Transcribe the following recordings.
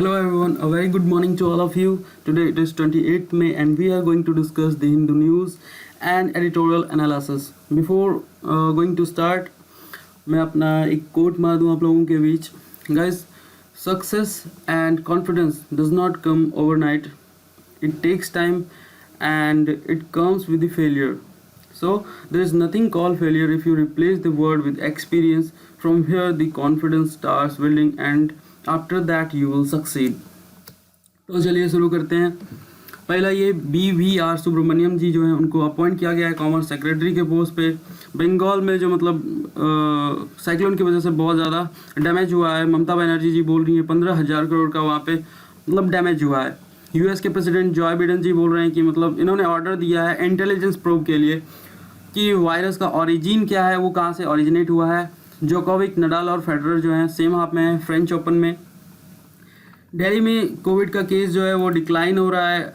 Hello everyone, a very good morning to all of you. Today it is 28th May and we are going to discuss the Hindu news and editorial analysis. Before going to start, मैं अपना एक coat मार दूँ आप लोगों के बीच. Guys, success and confidence does not come overnight. It takes time and it comes with the failure. So there is nothing called failure if you replace the word with experience. From here the confidence starts building and after that you will succeed. तो चलिए शुरू करते हैं. पहला ये BVR Subramaniam जी जो है उनको अपॉइंट किया गया है कॉमर्स सेक्रेटरी के पोस्ट पे. बंगाल में जो मतलब साइक्लोन की वजह से बहुत ज़्यादा डैमेज हुआ है. ममता बनर्जी जी बोल रही हैं 15,000 करोड़ का वहाँ पे मतलब डैमेज हुआ है. US के प्रेसिडेंट जॉय बाइडेन जी बोल रहे हैं कि मतलब इन्होंने ऑर्डर दिया है इंटेलिजेंस प्रोब के लिए कि वायरस का ओरिजिन क्या है, वो कहाँ से ओरिजिनेट हुआ है. जोकोविक, नडाल और फेडरर जो हैं सेम हाफ में हैं फ्रेंच ओपन में. दिल्ली में कोविड का केस जो है वो डिक्लाइन हो रहा है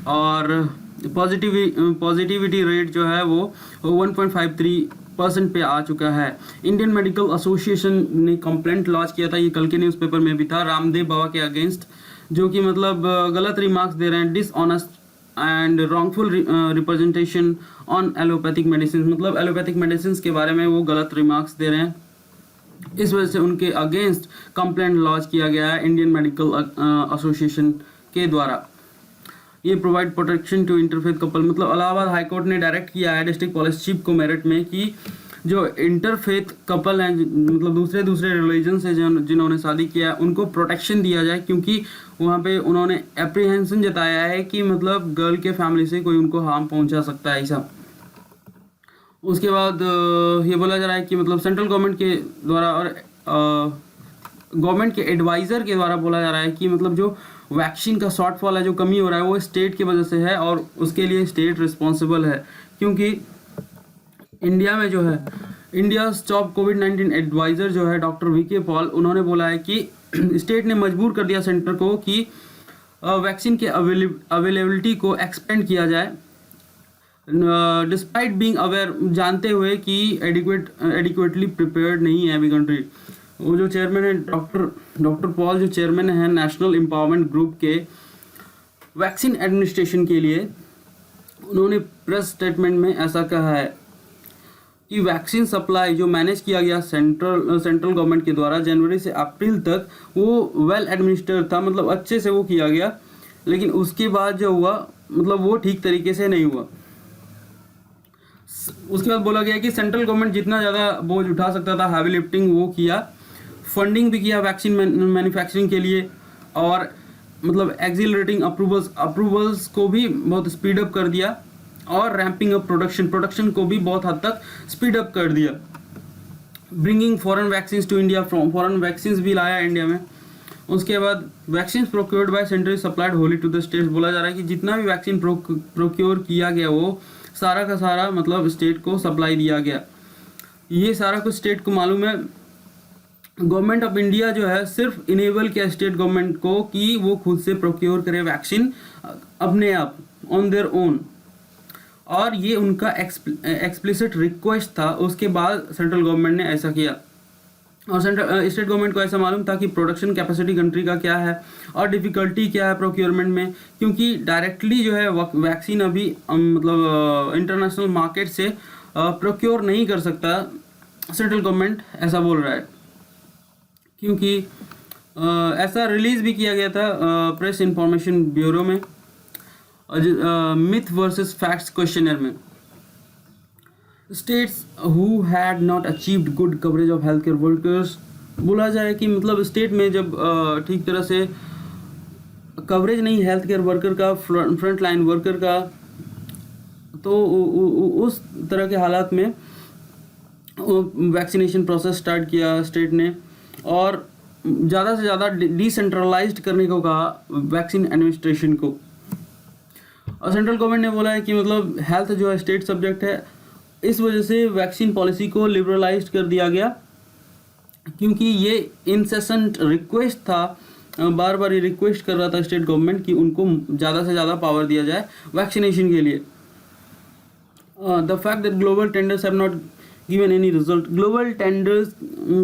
और पॉजिटिविटी रेट जो है वो 1.53% पे आ चुका है. इंडियन मेडिकल एसोसिएशन ने कंप्लेंट लॉन्च किया था, ये कल के न्यूज़पेपर में भी था, रामदेव बाबा के अगेंस्ट, जो कि मतलब गलत रिमार्क्स दे रहे हैं, dishonest and wrongful representation on allopathic medicine. मतलब एलोपैथिक मेडिसिन के बारे में वो गलत रिमार्क्स दे रहे हैं. इस वजह से उनके अगेंस्ट कंप्लेंट लॉन्च किया गया है इंडियन मेडिकल एसोसिएशन के द्वारा. ये provide protection to interfaith couple. मतलब इलाहाबाद हाईकोर्ट ने डायरेक्ट किया है डिस्ट्रिक्ट पुलिस चीफ को मेरठ में कि जो इंटरफेथ कपल हैं, मतलब दूसरे रिलीजन से जिन्होंने शादी किया है उनको प्रोटेक्शन दिया जाए, क्योंकि वहाँ पे उन्होंने एप्रीहेंशन जताया है कि मतलब गर्ल के फैमिली से कोई उनको हार्म पहुँचा सकता है ऐसा. उसके बाद ये बोला जा रहा है कि मतलब सेंट्रल गवर्नमेंट के द्वारा और गवर्नमेंट के एडवाइज़र के द्वारा बोला जा रहा है कि मतलब जो वैक्सीन का शॉर्टफॉल है, जो कमी हो रहा है, वो स्टेट की वजह से है और उसके लिए स्टेट रिस्पॉन्सिबल है. क्योंकि इंडिया में जो है इंडिया स्टॉप कोविड-19 एडवाइज़र जो है डॉक्टर VK पॉल, उन्होंने बोला है कि स्टेट ने मजबूर कर दिया सेंटर को कि वैक्सीन के अवेलेबिलिटी को एक्सपेंड किया जाए डिस्पाइट बीइंग अवेयर, जानते हुए कि एडिक्वेटली प्रिपेयर्ड नहीं है अभी कंट्री. वो जो चेयरमैन है डॉक्टर पॉल, जो चेयरमैन है नेशनल एम्पावरमेंट ग्रुप के वैक्सीन एडमिनिस्ट्रेशन के लिए, उन्होंने प्रेस स्टेटमेंट में ऐसा कहा है कि वैक्सीन सप्लाई जो मैनेज किया गया सेंट्रल गवर्नमेंट के द्वारा जनवरी से अप्रैल तक वो वेल एडमिनिस्टर्ड था, मतलब अच्छे से वो किया गया. लेकिन उसके बाद जो हुआ मतलब वो ठीक तरीके से नहीं हुआ. उसके बाद बोला गया कि सेंट्रल गवर्नमेंट जितना ज़्यादा बोझ उठा सकता था हैवी लिफ्टिंग वो किया, फंडिंग भी किया वैक्सीन मैन्युफैक्चरिंग के लिए और मतलब एक्सिलरेटिंग अप्रूवल्स को भी बहुत स्पीड अप कर दिया और रैंपिंग अप प्रोडक्शन को भी बहुत हद तक स्पीड अप कर दिया. Bringing foreign vaccine to India, foreign vaccine भी लाया इंडिया में. उसके बाद vaccine procured by centre supplied wholly to the states. बोला जा रहा है कि जितना भी वैक्सीन प्रोक्योर किया गया वो सारा का सारा मतलब स्टेट को सप्लाई दिया गया. ये सारा कुछ स्टेट को मालूम है. गवर्नमेंट ऑफ इंडिया जो है सिर्फ इनेबल किया स्टेट गवर्नमेंट को कि वो खुद से प्रोक्योर करे वैक्सीन अपने आप ऑन देयर ओन, और ये उनका एक्सप्लिसिट रिक्वेस्ट था. उसके बाद सेंट्रल गवर्नमेंट ने ऐसा किया और स्टेट गवर्नमेंट को ऐसा मालूम था कि प्रोडक्शन कैपेसिटी कंट्री का क्या है और डिफ़िकल्टी क्या है प्रोक्योरमेंट में, क्योंकि डायरेक्टली जो है वैक्सीन अभी मतलब इंटरनेशनल मार्केट से प्रोक्योर नहीं कर सकता सेंट्रल गवर्नमेंट, ऐसा बोल रहा है. क्योंकि ऐसा रिलीज़ भी किया गया था प्रेस इंफॉर्मेशन ब्यूरो में मिथ वर्सेस फैक्ट्स क्वेश्चनर में. States who had not achieved good coverage of health care workers. बोला जाए कि मतलब स्टेट में जब ठीक तरह से कवरेज नहीं हेल्थ केयर वर्कर का, फ्रंट लाइन वर्कर का, तो उस तरह के हालात में वैक्सीनेशन प्रोसेस स्टार्ट किया स्टेट ने और ज़्यादा से ज़्यादा डिसेंट्रलाइज्ड करने को कहा वैक्सीन एडमिनिस्ट्रेशन को. और सेंट्रल गवर्नमेंट ने बोला है कि मतलब हेल्थ जो है स्टेट सब्जेक्ट है, इस वजह से वैक्सीन पॉलिसी को लिबरलाइज कर दिया गया. क्योंकि ये इंसेसेंट रिक्वेस्ट था, बार बार ये रिक्वेस्ट कर रहा था स्टेट गवर्नमेंट कि उनको ज़्यादा से ज़्यादा पावर दिया जाए वैक्सीनेशन के लिए. The fact that global tenders have not given any result. Global tenders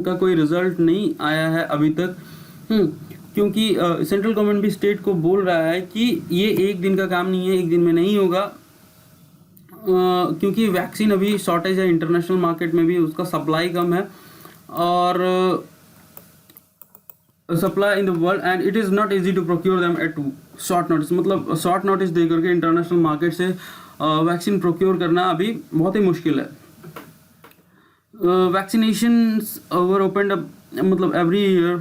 का कोई रिजल्ट नहीं आया है अभी तक. क्योंकि सेंट्रल गवर्नमेंट भी स्टेट को बोल रहा है कि ये एक दिन का काम नहीं है, एक दिन में नहीं होगा, क्योंकि वैक्सीन अभी शॉर्टेज है, इंटरनेशनल मार्केट में भी उसका सप्लाई कम है, और supply in the world and it is not easy to procure them at short notice. मतलब शॉर्ट नोटिस दे करके इंटरनेशनल मार्केट से वैक्सीन प्रोक्योर करना अभी बहुत ही मुश्किल है। वैक्सीनेशन वर ओपनड अप, मतलब एवरी ईयर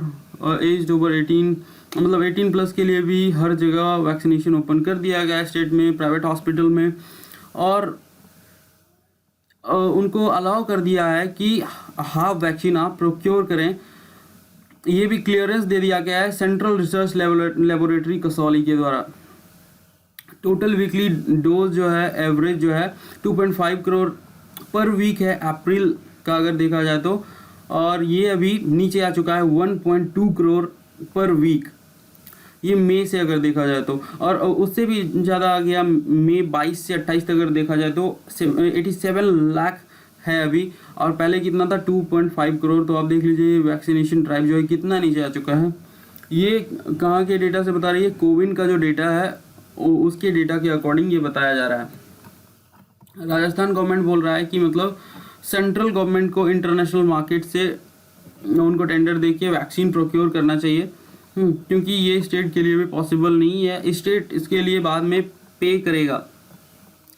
एज ओवर 18, मतलब 18 प्लस के लिए भी हर जगह वैक्सीनेशन ओपन कर दिया गया है स्टेट में, प्राइवेट हॉस्पिटल में, और उनको अलाउ कर दिया है कि हाफ वैक्सीन आप प्रोक्योर करें। ये भी क्लियरेंस दे दिया गया है सेंट्रल रिसर्च लेबोरेटरी कसौली के द्वारा। टोटल वीकली डोज जो है, एवरेज जो है 2.5 करोड़ पर वीक है अप्रैल का अगर देखा जाए तो, और ये अभी नीचे आ चुका है 1.2 करोड़ पर वीक, ये मई से अगर देखा जाए तो, और उससे भी ज़्यादा आ गया मई 22 से 28 तक अगर देखा जाए तो 87 लाख है अभी, और पहले कितना था 2.5 करोड़। तो आप देख लीजिए वैक्सीनेशन ड्राइव जो है कितना नीचे आ चुका है। ये कहाँ के डेटा से बता रही है, कोविन का जो डेटा है उसके डेटा के अकॉर्डिंग ये बताया जा रहा है। राजस्थान गवर्नमेंट बोल रहा है कि मतलब सेंट्रल गवर्नमेंट को इंटरनेशनल मार्केट से उनको टेंडर देके वैक्सीन प्रोक्योर करना चाहिए, क्योंकि ये स्टेट के लिए भी पॉसिबल नहीं है, स्टेट इसके लिए बाद में पे करेगा।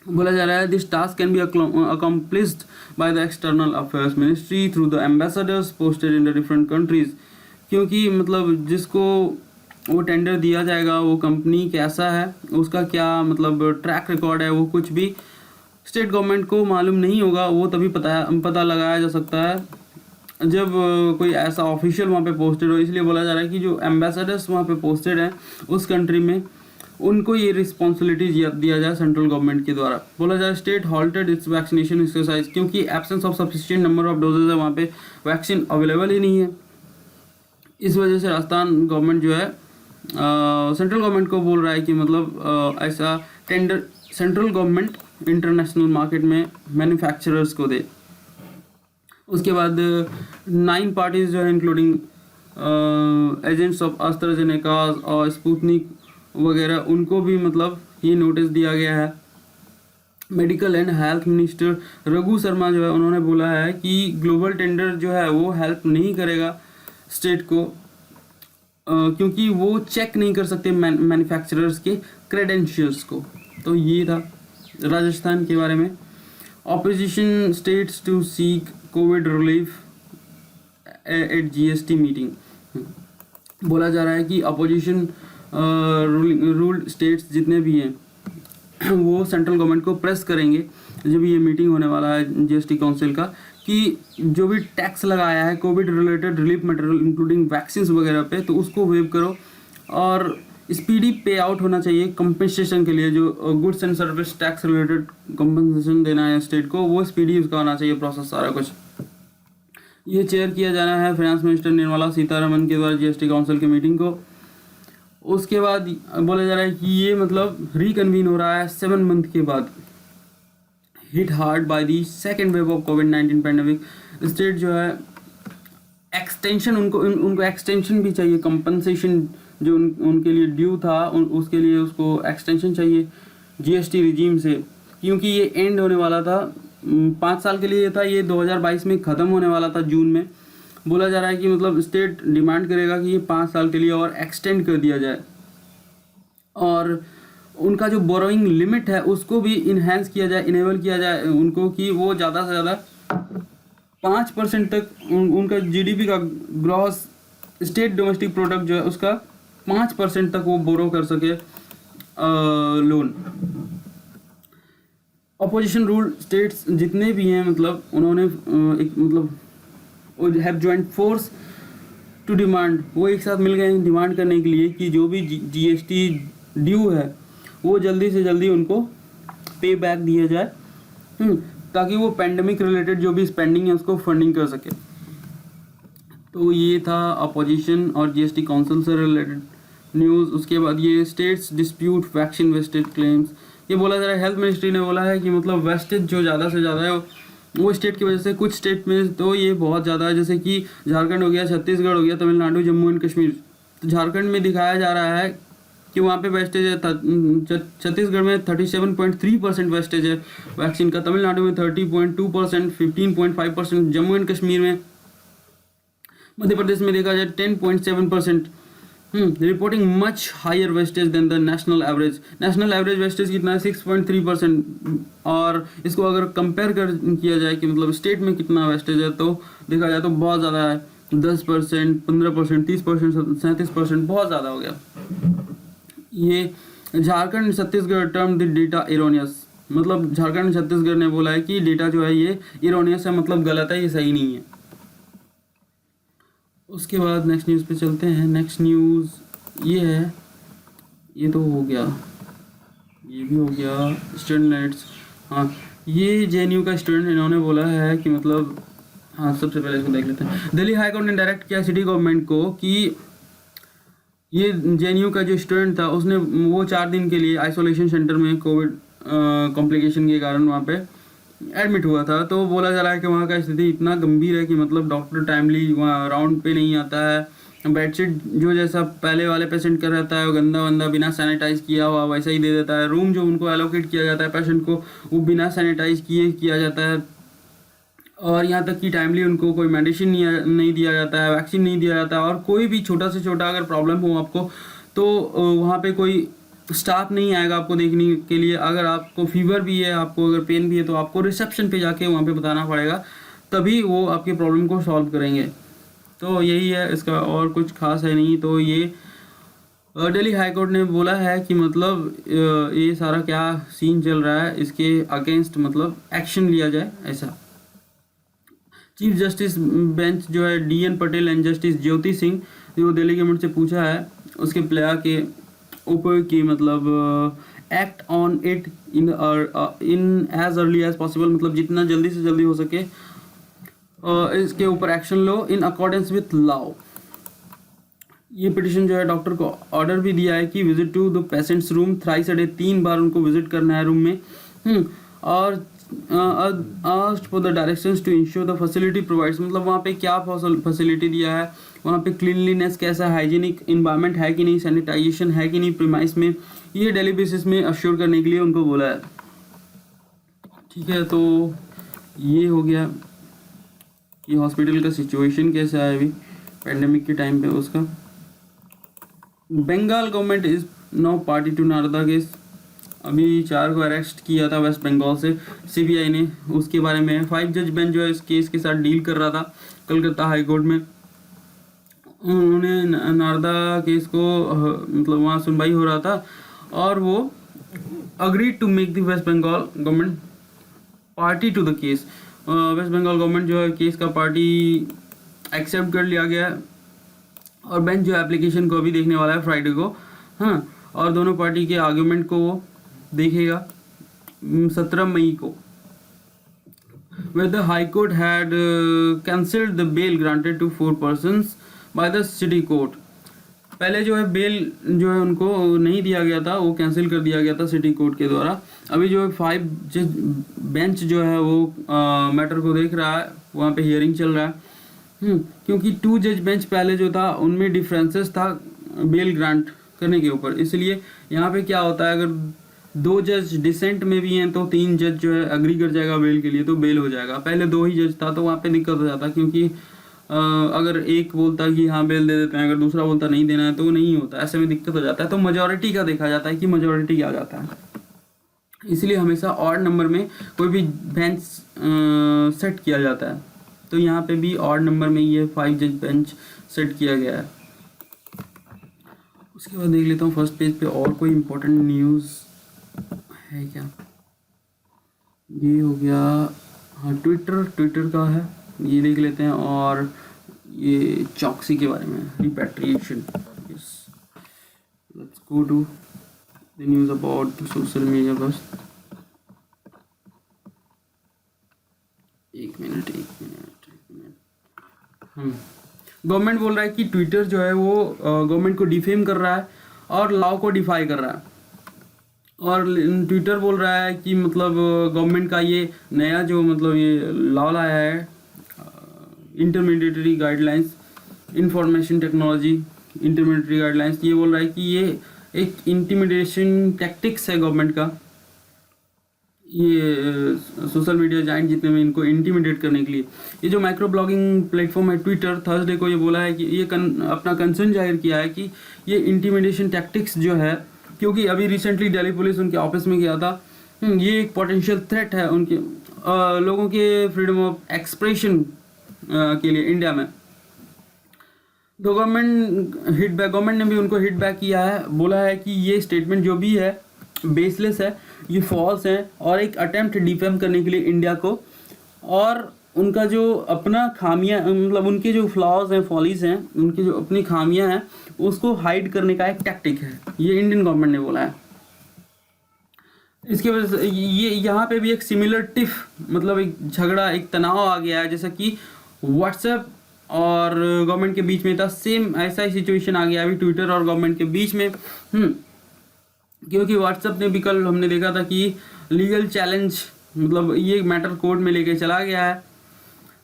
बोला जा रहा है this task can be accomplished by the external affairs ministry through the ambassadors posted in the different countries, क्योंकि मतलब जिसको वो टेंडर दिया जाएगा वो कंपनी कैसा है, उसका क्या मतलब ट्रैक रिकॉर्ड है, वो कुछ भी स्टेट गवर्नमेंट को मालूम नहीं होगा। वो तभी पता लगाया जा सकता है जब कोई ऐसा ऑफिशियल वहाँ पे पोस्टेड हो। इसलिए बोला जा रहा है कि जो एम्बेसडर्स वहाँ पे पोस्टेड हैं उस कंट्री में, उनको ये रिस्पॉन्सिबिलिटी दिया जाए सेंट्रल गवर्नमेंट के द्वारा। बोला जाए state halted its vaccination exercise, क्योंकि absence of sufficient number of doses है, वहाँ पे वैक्सीन अवेलेबल ही नहीं है। इस वजह से राजस्थान गवर्नमेंट जो है सेंट्रल गवर्नमेंट को बोल रहा है कि मतलब ऐसा tender central government international market में मैन्युफैक्चरर्स को दे। उसके बाद 9 पार्टीज जो है इंक्लूडिंग एजेंट्स ऑफ एस्ट्राजेनेका और स्पुतनिक वगैरह, उनको भी मतलब ये नोटिस दिया गया है। Medical and health minister Raghu Sharma जो है उन्होंने बोला है कि ग्लोबल टेंडर जो है वो हेल्प नहीं करेगा स्टेट को, क्योंकि वो चेक नहीं कर सकते मैन्युफैक्चरर्स के क्रेडेंशियल्स को। तो ये था राजस्थान के बारे में। Opposition states to seek covid relief at GST meeting. बोला जा रहा है कि अपोजिशन रूल्ड स्टेट्स जितने भी हैं वो सेंट्रल गवर्नमेंट को प्रेस करेंगे जब ये मीटिंग होने वाला है जीएसटी काउंसिल का, कि जो भी टैक्स लगाया है Covid related relief material including vaccine वगैरह पे, तो उसको वेव करो, और स्पीडी पे आउट होना चाहिए कंपनसेशन के लिए। जो goods and service tax related compensation देना है स्टेट को, वो स्पीडी उसका होना चाहिए प्रोसेस सारा कुछ। ये चेयर किया जाना है फाइनेंस मिनिस्टर निर्मला सीतारमन के द्वारा जीएसटी काउंसिल की मीटिंग को। उसके बाद बोला जा रहा है कि ये मतलब रिकन्वीन हो रहा है 7 मंथ के बाद। Hit hard by the second wave of covid pandemic. State जो है एक्सटेंशन, उनको एक्सटेंशन भी चाहिए, कंपनसेशन जो उनके लिए ड्यू था उसके लिए उसको एक्सटेंशन चाहिए जीएसटी रिजीम से, क्योंकि ये एंड होने वाला था 5 साल के लिए था, ये 2022 में ख़त्म होने वाला था जून में। बोला जा रहा है कि मतलब स्टेट डिमांड करेगा कि ये 5 साल के लिए और एक्सटेंड कर दिया जाए, और उनका जो बोरोइंग लिमिट है उसको भी इन्हेंस किया जाए, इनेबल किया जाए उनको, कि वो ज़्यादा से ज़्यादा 5% तक उनका जीडीपी का ग्रॉस स्टेट डोमेस्टिक प्रोडक्ट जो है उसका 5% तक वो बोरो कर सके लोन। अपोजिशन रूल स्टेट्स जितने भी हैं मतलब उन्होंने एक मतलब have joint force to demand, वो एक साथ मिल गए डिमांड करने के लिए कि जो भी जीएसटी ड्यू है वो जल्दी से जल्दी उनको पे बैक दिया जाए, ताकि वो पेंडेमिक रिलेटेड जो भी स्पेंडिंग है उसको फंडिंग कर सके। तो ये था अपोजिशन और जीएसटी काउंसिल से रिलेटेड न्यूज़। उसके बाद ये states dispute vaccine wastage claims. ये बोला जा रहा है, हेल्थ मिनिस्ट्री ने बोला है कि मतलब वेस्टेज जो ज़्यादा से ज़्यादा है वो स्टेट की वजह से, कुछ स्टेट में तो ये बहुत ज़्यादा है, जैसे कि झारखंड हो गया, छत्तीसगढ़ हो गया, तमिलनाडु, जम्मू एंड कश्मीर, तो झारखंड में दिखाया जा रहा है कि वहाँ पे वेस्टेज है, छत्तीसगढ़ में 37.3% वेस्टेज है वैक्सीन का, तमिलनाडु में 30.2%, 15.5%, जम्मू एंड कश्मीर में, मध्य प्रदेश में देखा जाए 10.7%। Reporting much higher wastage than the national average. National average wastage कितना है? 6.3%। और इसको अगर कंपेयर किया जाए कि मतलब स्टेट में कितना वेस्टेज है, तो देखा जाए तो बहुत ज़्यादा है, 10%, 15%, 30%, 37%, बहुत ज़्यादा हो गया। ये Jharkhand Chhattisgarh term the data erroneous, मतलब झारखंड छत्तीसगढ़ ने बोला है कि डेटा जो है ये इरोनियस है, मतलब गलत है, ये सही नहीं है। उसके बाद नेक्स्ट न्यूज़ पे चलते हैं। नेक्स्ट न्यूज़ ये है, ये तो हो गया, ये भी हो गया स्टूडेंट्स। हाँ, ये जेएनयू का स्टूडेंट इन्होंने बोला है कि मतलब, हाँ सबसे पहले इसको देख लेते हैं। दिल्ली हाई कोर्ट ने डायरेक्ट किया सिटी गवर्नमेंट को कि ये जेएनयू का जो स्टूडेंट था उसने वो 4 दिन के लिए आइसोलेशन सेंटर में कोविड कॉम्प्लिकेशन के कारण वहाँ पे एडमिट हुआ था। तो बोला जा रहा है कि वहाँ का स्थिति इतना गंभीर है कि मतलब डॉक्टर टाइमली वहाँ राउंड पे नहीं आता है। बेडशीट जो जैसा पहले वाले पेशेंट का रहता है वो गंदा वंदा बिना सैनिटाइज किया हुआ वैसा ही दे देता है। रूम जो उनको एलोकेट किया जाता है पेशेंट को, वो बिना सैनिटाइज किए किया जाता है। और यहाँ तक कि टाइमली उनको कोई मेडिसिन नहीं दिया जाता है, वैक्सीन नहीं दिया जाता है। और कोई भी छोटा से छोटा अगर प्रॉब्लम हो आपको, तो वहाँ पे कोई स्टाफ नहीं आएगा आपको देखने के लिए। अगर आपको फीवर भी है, आपको अगर पेन भी है, तो आपको रिसेप्शन पे जाके वहाँ पे बताना पड़ेगा, तभी वो आपके प्रॉब्लम को सॉल्व करेंगे। तो यही है, इसका और कुछ खास है नहीं। तो ये दिल्ली हाई कोर्ट ने बोला है कि मतलब ये सारा क्या सीन चल रहा है, इसके अगेंस्ट मतलब एक्शन लिया जाए ऐसा। चीफ जस्टिस बेंच जो है DN Patel and justice Jyoti Singh, जो दिल्ली गवर्नमेंट से पूछा है उसके प्लेयर के ऊपर की मतलब act on it in as early as possible, मतलब जितना जल्दी से जल्दी हो सके इसके ऊपर एक्शन लो इन अकॉर्डेंस विथ लॉ। ये पिटिशन जो है डॉक्टर को ऑर्डर भी दिया है कि visit to the patients room thrice a day, 3 बार उनको विजिट करना है रूम में। और asked for the directions to ensure the facility provides, मतलब वहाँ पे क्या फैसिलिटी दिया है, वहाँ पे क्लीनलीनेस कैसा, हाइजीनिक इन्वायरमेंट है कि नहीं, सैनिटाइजेशन है कि नहीं प्रीमाइस में, ये डेली बेसिस में अश्योर करने के लिए उनको बोला है। ठीक है, तो ये हो गया कि हॉस्पिटल का सिचुएशन कैसा है अभी पेंडेमिक के टाइम पे उसका। Bengal government is now party to Narada case. अभी 4 को अरेस्ट किया था वेस्ट बंगाल से CBI ने, उसके बारे में 5 जज बेंच जो है इस केस के साथ डील कर रहा था कलकत्ता हाई कोर्ट में। उन्होंने नारदा केस को मतलब वहाँ सुनवाई हो रहा था और वो agreed to make the West Bengal government party to the case. West Bengal government जो है केस का पार्टी एक्सेप्ट कर लिया गया है और बेंच जो एप्लीकेशन को अभी देखने वाला है फ्राइडे को। हाँ, और दोनों पार्टी के आर्गुमेंट को वो देखेगा 17 मई को। Where the High Court had cancelled the bail granted to 4 persons by the city court। पहले जो है बेल जो है उनको नहीं दिया गया था, वो कैंसिल कर दिया गया था सिटी कोर्ट के द्वारा। अभी जो है 5 जज बेंच जो है वो मैटर को देख रहा है, वहाँ पे हियरिंग चल रहा है। क्योंकि 2 जज बेंच पहले जो था उनमें डिफरेंसेस था बेल ग्रांट करने के ऊपर, इसलिए यहाँ पे क्या होता है, अगर 2 जज डिसेंट में भी हैं तो 3 जज जो है अग्री कर जाएगा बेल के लिए, तो बेल हो जाएगा। पहले 2 ही जज था तो वहाँ पे दिक्कत हो जाता, क्योंकि अगर एक बोलता कि हाँ बेल दे देते हैं, अगर दूसरा बोलता नहीं देना है तो नहीं होता, ऐसे में दिक्कत हो जाता है। तो मेजॉरिटी का देखा जाता है कि मेजॉरिटी आ जाता है, इसलिए हमेशा ऑड नंबर में कोई भी बेंच सेट किया जाता है। तो यहाँ पे भी ऑड नंबर में ये 5 जज बेंच सेट किया गया है। उसके बाद देख लेता हूँ फर्स्ट पेज पे और कोई इम्पोर्टेंट न्यूज़ है क्या। ये हो गया, हाँ ट्विटर का है, ये देख लेते हैं। और ये चौकसी के बारे में, repatriation. Yes, let's go to the news about the social media. बस एक मिनट। गवर्नमेंट बोल रहा है कि ट्विटर जो है वो गवर्नमेंट को डिफेम कर रहा है और लॉ को डिफाई कर रहा है। और ट्विटर बोल रहा है कि मतलब गवर्नमेंट का ये नया जो मतलब ये लॉ लाया है, intermediary guidelines information technology intermediary guidelines, ये बोल रहा है कि ये एक इंटिमिडेशन टैक्टिक्स है गवर्नमेंट का, ये सोशल मीडिया जाइंट जितने में इनको इंटिमिडेट करने के लिए। ये जो माइक्रो ब्लॉगिंग प्लेटफॉर्म है ट्विटर, थर्सडे को ये बोला है कि ये अपना कंसर्न जाहिर किया है कि ये इंटिमिडेशन टैक्टिक्स जो है, क्योंकि अभी रिसेंटली दिल्ली पुलिस उनके ऑफिस में गया था, ये एक पोटेंशियल थ्रेट है उनके लोगों के फ्रीडम ऑफ एक्सप्रेशन के लिए इंडिया में। तो गवर्नमेंट ने भी उनको हिट बैक किया है, बोला है कि ये स्टेटमेंट जो भी है बेसलेस है, ये फॉल्स है और एक अटेम्प्ट डिफेम करने के लिए इंडिया को, और उनका जो अपना खामियां, मतलब उनके जो फ्लॉज हैं, फॉलीज हैं, उनकी जो अपनी खामियां हैं उसको हाइड करने का एक टैक्टिक है, ये इंडियन गवर्नमेंट ने बोला है। इसके वजह से ये यहाँ पे भी एक सिमिलर टिफ, मतलब एक झगड़ा, एक तनाव आ गया है, जैसा कि व्हाट्सएप और गवर्नमेंट के बीच में था, सेम ऐसा ही सिचुएशन आ गया अभी ट्विटर और गवर्नमेंट के बीच में। क्योंकि व्हाट्सएप ने भी कल हमने देखा था कि लीगल चैलेंज, मतलब ये मैटर कोर्ट में लेके चला गया है।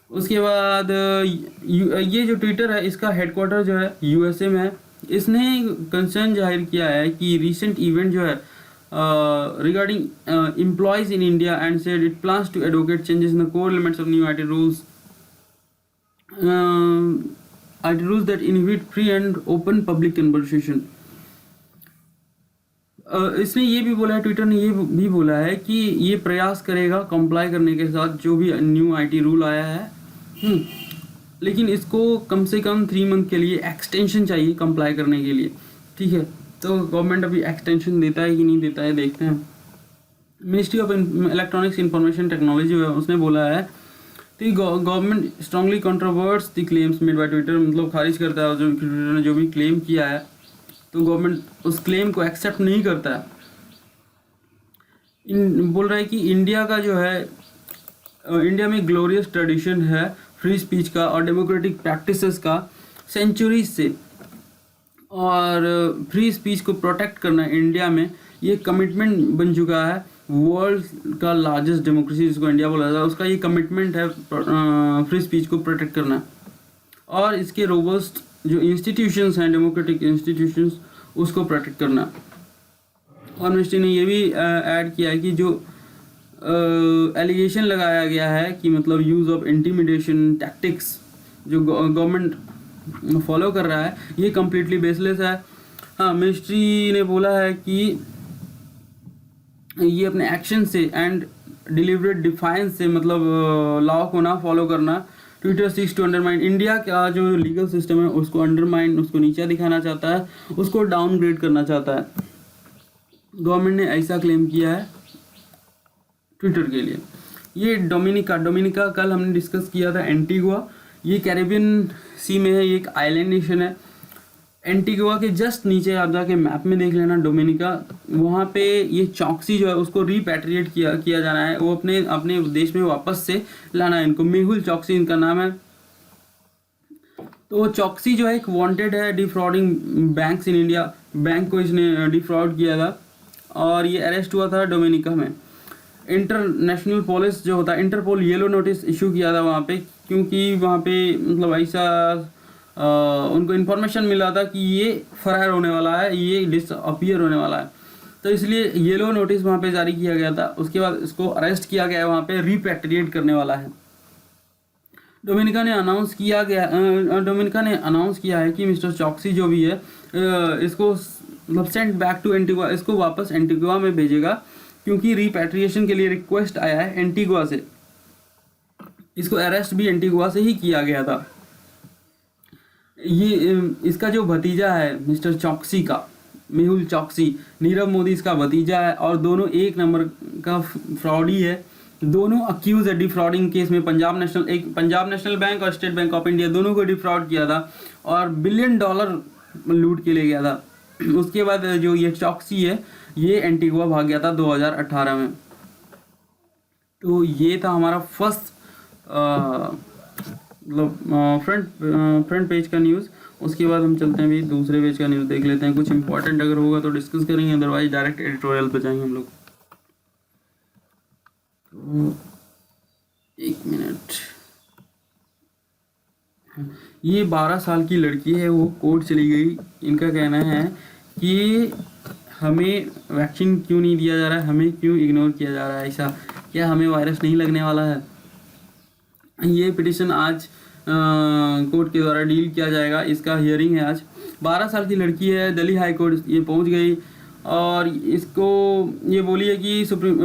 उसके बाद ये जो ट्विटर है इसका हेडक्वार्टर जो है यूएसए में है। इसने कंसर्न जाहिर किया है कि रीसेंट इवेंट जो है regarding employees in India and said it plans to advocate changes in the core elements of new IT rules that inhibit free and open public conversation। इसने ये भी बोला है, ट्विटर ने ये भी बोला है कि ये प्रयास करेगा कंप्लाई करने के साथ जो भी न्यू आईटी रूल आया है, लेकिन इसको कम से कम 3 मंथ के लिए एक्सटेंशन चाहिए कंप्लाई करने के लिए। ठीक है, तो गवर्नमेंट अभी एक्सटेंशन देता है कि नहीं देता है, देखते हैं। Ministry of electronics information technology है, उसने बोला है कि government strongly controverts the claims made by Twitter, मतलब खारिज करता है जो ट्विटर ने जो भी क्लेम किया है, तो गवर्नमेंट उस क्लेम को एक्सेप्ट नहीं करता है। बोल रहा है कि इंडिया का जो है, इंडिया में ग्लोरियस ट्रेडिशन है फ्री स्पीच का और डेमोक्रेटिक प्रैक्टिसेस का सेंचुरीज से, और फ्री स्पीच को प्रोटेक्ट करना इंडिया में ये कमिटमेंट बन चुका है। वर्ल्ड का लार्जेस्ट डेमोक्रेसी जिसको इंडिया बोला जाता है, उसका ये कमिटमेंट है फ्री स्पीच को प्रोटेक्ट करना, और इसके रोबस्ट जो इंस्टीट्यूशंस हैं, डेमोक्रेटिक इंस्टीट्यूशंस, उसको प्रोटेक्ट करना। और मिनिस्ट्री ने ये भी ऐड किया है कि जो एलिगेशन लगाया गया है कि मतलब यूज़ ऑफ इंटिमिडेशन टैक्टिक्स जो गवर्नमेंट फॉलो कर रहा है, ये कम्प्लीटली बेसलेस है। हाँ, मिनिस्ट्री ने बोला है कि ये अपने एक्शन से एंड डिलीवरेट डिफाइंस से, मतलब लॉ को ना फॉलो करना, Twitter seeks to undermine India का जो लीगल सिस्टम है उसको अंडरमाइन, उसको नीचा दिखाना चाहता है, उसको डाउनग्रेड करना चाहता है। गवर्नमेंट ने ऐसा क्लेम किया है ट्विटर के लिए। ये डोमिनिका कल हमने डिस्कस किया था, एंटीगुआ, ये कैरेबियन सी में है, ये एक आइलैंड नेशन है। एंटीगुआ के जस्ट नीचे आप जाके मैप में देख लेना डोमिनिका, वहाँ पे ये चॉक्सी जो है उसको रिपैट्रिएट किया जाना है, वो अपने देश में वापस से लाना है इनको। मेहुल चॉक्सी इनका नाम है। तो चॉक्सी जो है एक वांटेड है डिफ्रॉडिंग बैंक्स इन इंडिया, बैंक को इसने डिफ्रॉड किया था और ये अरेस्ट हुआ था डोमिनिका में। इंटरनेशनल पुलिस जो होता है, इंटरपोल, येलो नोटिस इशू किया था वहाँ पे, क्योंकि वहाँ पे मतलब ऐसा उनको इन्फॉर्मेशन मिला था कि ये फरार होने वाला है, ये डिसअपीयर होने वाला है, तो इसलिए येलो नोटिस वहाँ पे जारी किया गया था। उसके बाद इसको अरेस्ट किया गया है, वहाँ पे रिपैट्रिएट करने वाला है। डोमिनिका ने अनाउंस किया है कि मिस्टर चॉक्सी जो भी है इसको मतलब सेंड बैक टू एंटीगुआ, इसको वापस एंटीगुआ में भेजेगा, क्योंकि रिपैट्रिएशन के लिए रिक्वेस्ट आया है एंटीगुआ से। इसको अरेस्ट भी एंटीगुआ से ही किया गया था। ये इसका जो भतीजा है मिस्टर चॉक्सी का, मेहुल चॉक्सी, नीरव मोदी इसका भतीजा है, और दोनों एक नंबर का फ्रॉडी है। दोनों अक्यूज है डिफ्रॉडिंग केस में। पंजाब नेशनल बैंक और स्टेट बैंक ऑफ इंडिया दोनों को डिफ्रॉड किया था और $1 बिलियन लूट के ले गया था। उसके बाद जो ये चॉक्सी है ये एंटीगुआ भाग गया था 2018 में। तो ये था हमारा फर्स्ट मतलब फ्रंट पेज का न्यूज़। उसके बाद हम चलते हैं भी दूसरे पेज का न्यूज़ देख लेते हैं। कुछ इंपॉर्टेंट अगर होगा तो डिस्कस करेंगे, अदरवाइज डायरेक्ट एडिटोरियल पे जाएंगे हम लोग। तो 1 मिनट, ये 12 साल की लड़की है, वो कोर्ट चली गई। इनका कहना है कि हमें वैक्सीन क्यों नहीं दिया जा रहा है, हमें क्यों इग्नोर किया जा रहा है, ऐसा क्या हमें वायरस नहीं लगने वाला है। ये पिटिशन आज कोर्ट के द्वारा डील किया जाएगा। इसका हियरिंग है आज। 12 साल की लड़की है, दिल्ली हाई कोर्ट ये पहुंच गई और इसको ये बोली है कि सुप्रीम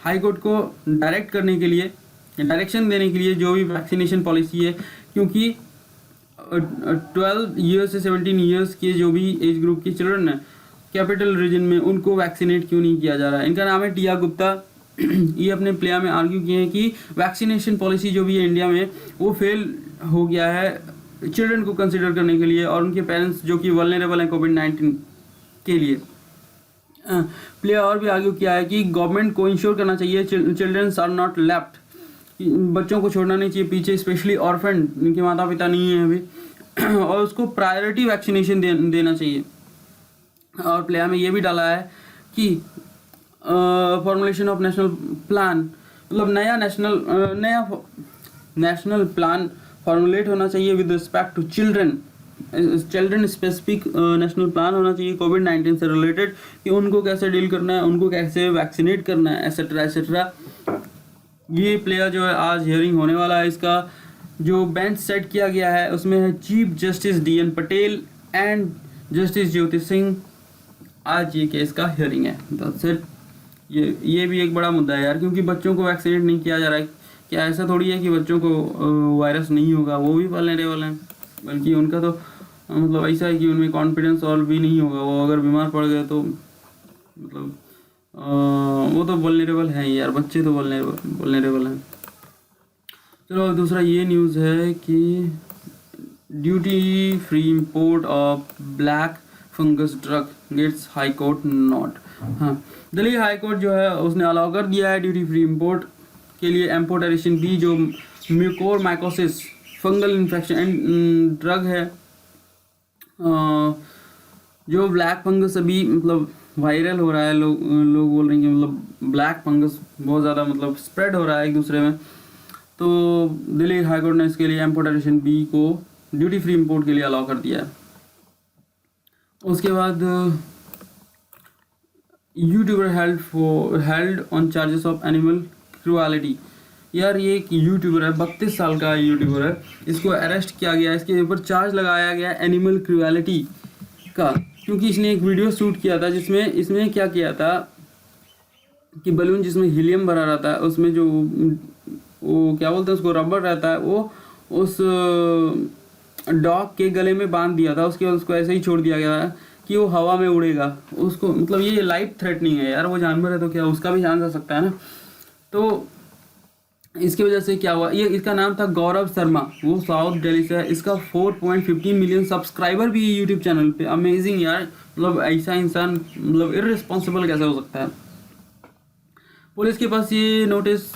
हाई कोर्ट को डायरेक्ट करने के लिए, डायरेक्शन देने के लिए जो भी वैक्सीनेशन पॉलिसी है, क्योंकि 12 ईयर्स से 17 ईयर्स के जो भी एज ग्रुप के चिल्ड्रन हैं कैपिटल रीजन में, उनको वैक्सीनेट क्यों नहीं किया जा रहा है। इनका नाम है टिया गुप्ता। ये अपने प्ले में आर्ग्यू किए हैं कि वैक्सीनेशन पॉलिसी जो भी है इंडिया में वो फेल हो गया है चिल्ड्रन को कंसिडर करने के लिए और उनके पेरेंट्स जो कि वल्नरेबल हैं कोविड-19 के लिए। प्ले और भी आर्ग्यू किया है कि गवर्नमेंट को इंश्योर करना चाहिए चिल्ड्रंस आर नॉट लेफ्ट, बच्चों को छोड़ना नहीं चाहिए पीछे, स्पेशली ऑर्फन जिनके माता पिता नहीं है अभी, और उसको प्रायोरिटी वैक्सीनेशन देना चाहिए। और प्ले में ये भी डाला है कि फॉर्मुलेशन ऑफ नेशनल प्लान, मतलब नया नेशनल प्लान फॉर्मुलेट होना चाहिए with respect to children specific national plan होना चाहिए कोविड-19 से रिलेटेड, कि उनको कैसे डील करना है, उनको कैसे वैक्सीनेट करना है, एसेट्रा एसेट्रा। ये प्लेयर जो है आज हियरिंग होने वाला है। इसका जो बेंच सेट किया गया है उसमें है chief justice DN Patel and justice Jyoti Singh. आज ये केस का हियरिंग है। That's it. ये भी एक बड़ा मुद्दा है यार, क्योंकि बच्चों को वैक्सीनेट नहीं किया जा रहा है। क्या ऐसा थोड़ी है कि बच्चों को वायरस नहीं होगा, वो भी वल्नरेबल हैं, बल्कि उनका तो मतलब ऐसा है कि उनमें कॉन्फिडेंस और भी नहीं होगा। वो अगर बीमार पड़ गए तो मतलब वो तो वल्नरेबल हैं यार, बच्चे तो वल्नरेबल हैं। चलो दूसरा ये न्यूज़ है कि duty free import of black fungus drug gets high court nod. हाँ, दिल्ली हाई कोर्ट जो है उसने अलाउ कर दिया है ड्यूटी फ्री इंपोर्ट के लिए एम्पोटेरेशन बी, जो म्यूकोरमाइकोसिस फंगल इन्फेक्शन ड्रग है। जो ब्लैक फंगस अभी मतलब वायरल हो रहा है, लोग बोल रहे हैं कि मतलब ब्लैक फंगस बहुत ज़्यादा मतलब स्प्रेड हो रहा है एक दूसरे में, तो दिल्ली हाई कोर्ट ने इसके लिए एम्पोटेरेशन बी को ड्यूटी फ्री इंपोर्ट के लिए अलाउ कर दिया है। उसके बाद YouTuber held on charges of animal cruelty. यार ये एक यूट्यूबर है, 32 साल का यूट्यूबर है, इसको अरेस्ट किया गया, इसके ऊपर चार्ज लगाया गया एनिमल क्रूएलिटी का, क्योंकि इसने एक वीडियो शूट किया था जिसमें इसने क्या किया था कि बलून जिसमें हीलियम भरा रहता है उसमें जो वो क्या बोलते हैं उसको रबर रहता है, वो उस डॉग के गले में बांध दिया था। उसके बाद उसको ऐसे ही छोड़ दिया गया है कि वो हवा में उड़ेगा। उसको मतलब ये लाइफ थ्रेटनिंग है यार, वो जानवर है तो क्या उसका भी जान जा सकता है ना। तो इसकी वजह से क्या हुआ, ये इसका नाम था गौरव शर्मा, वो साउथ दिल्ली से है। इसका 4.15 मिलियन सब्सक्राइबर भी है यूट्यूब चैनल पे। अमेजिंग यार, मतलब ऐसा इंसान मतलब इररिस्पॉन्सिबल कैसे हो सकता है। पुलिस के पास ये नोटिस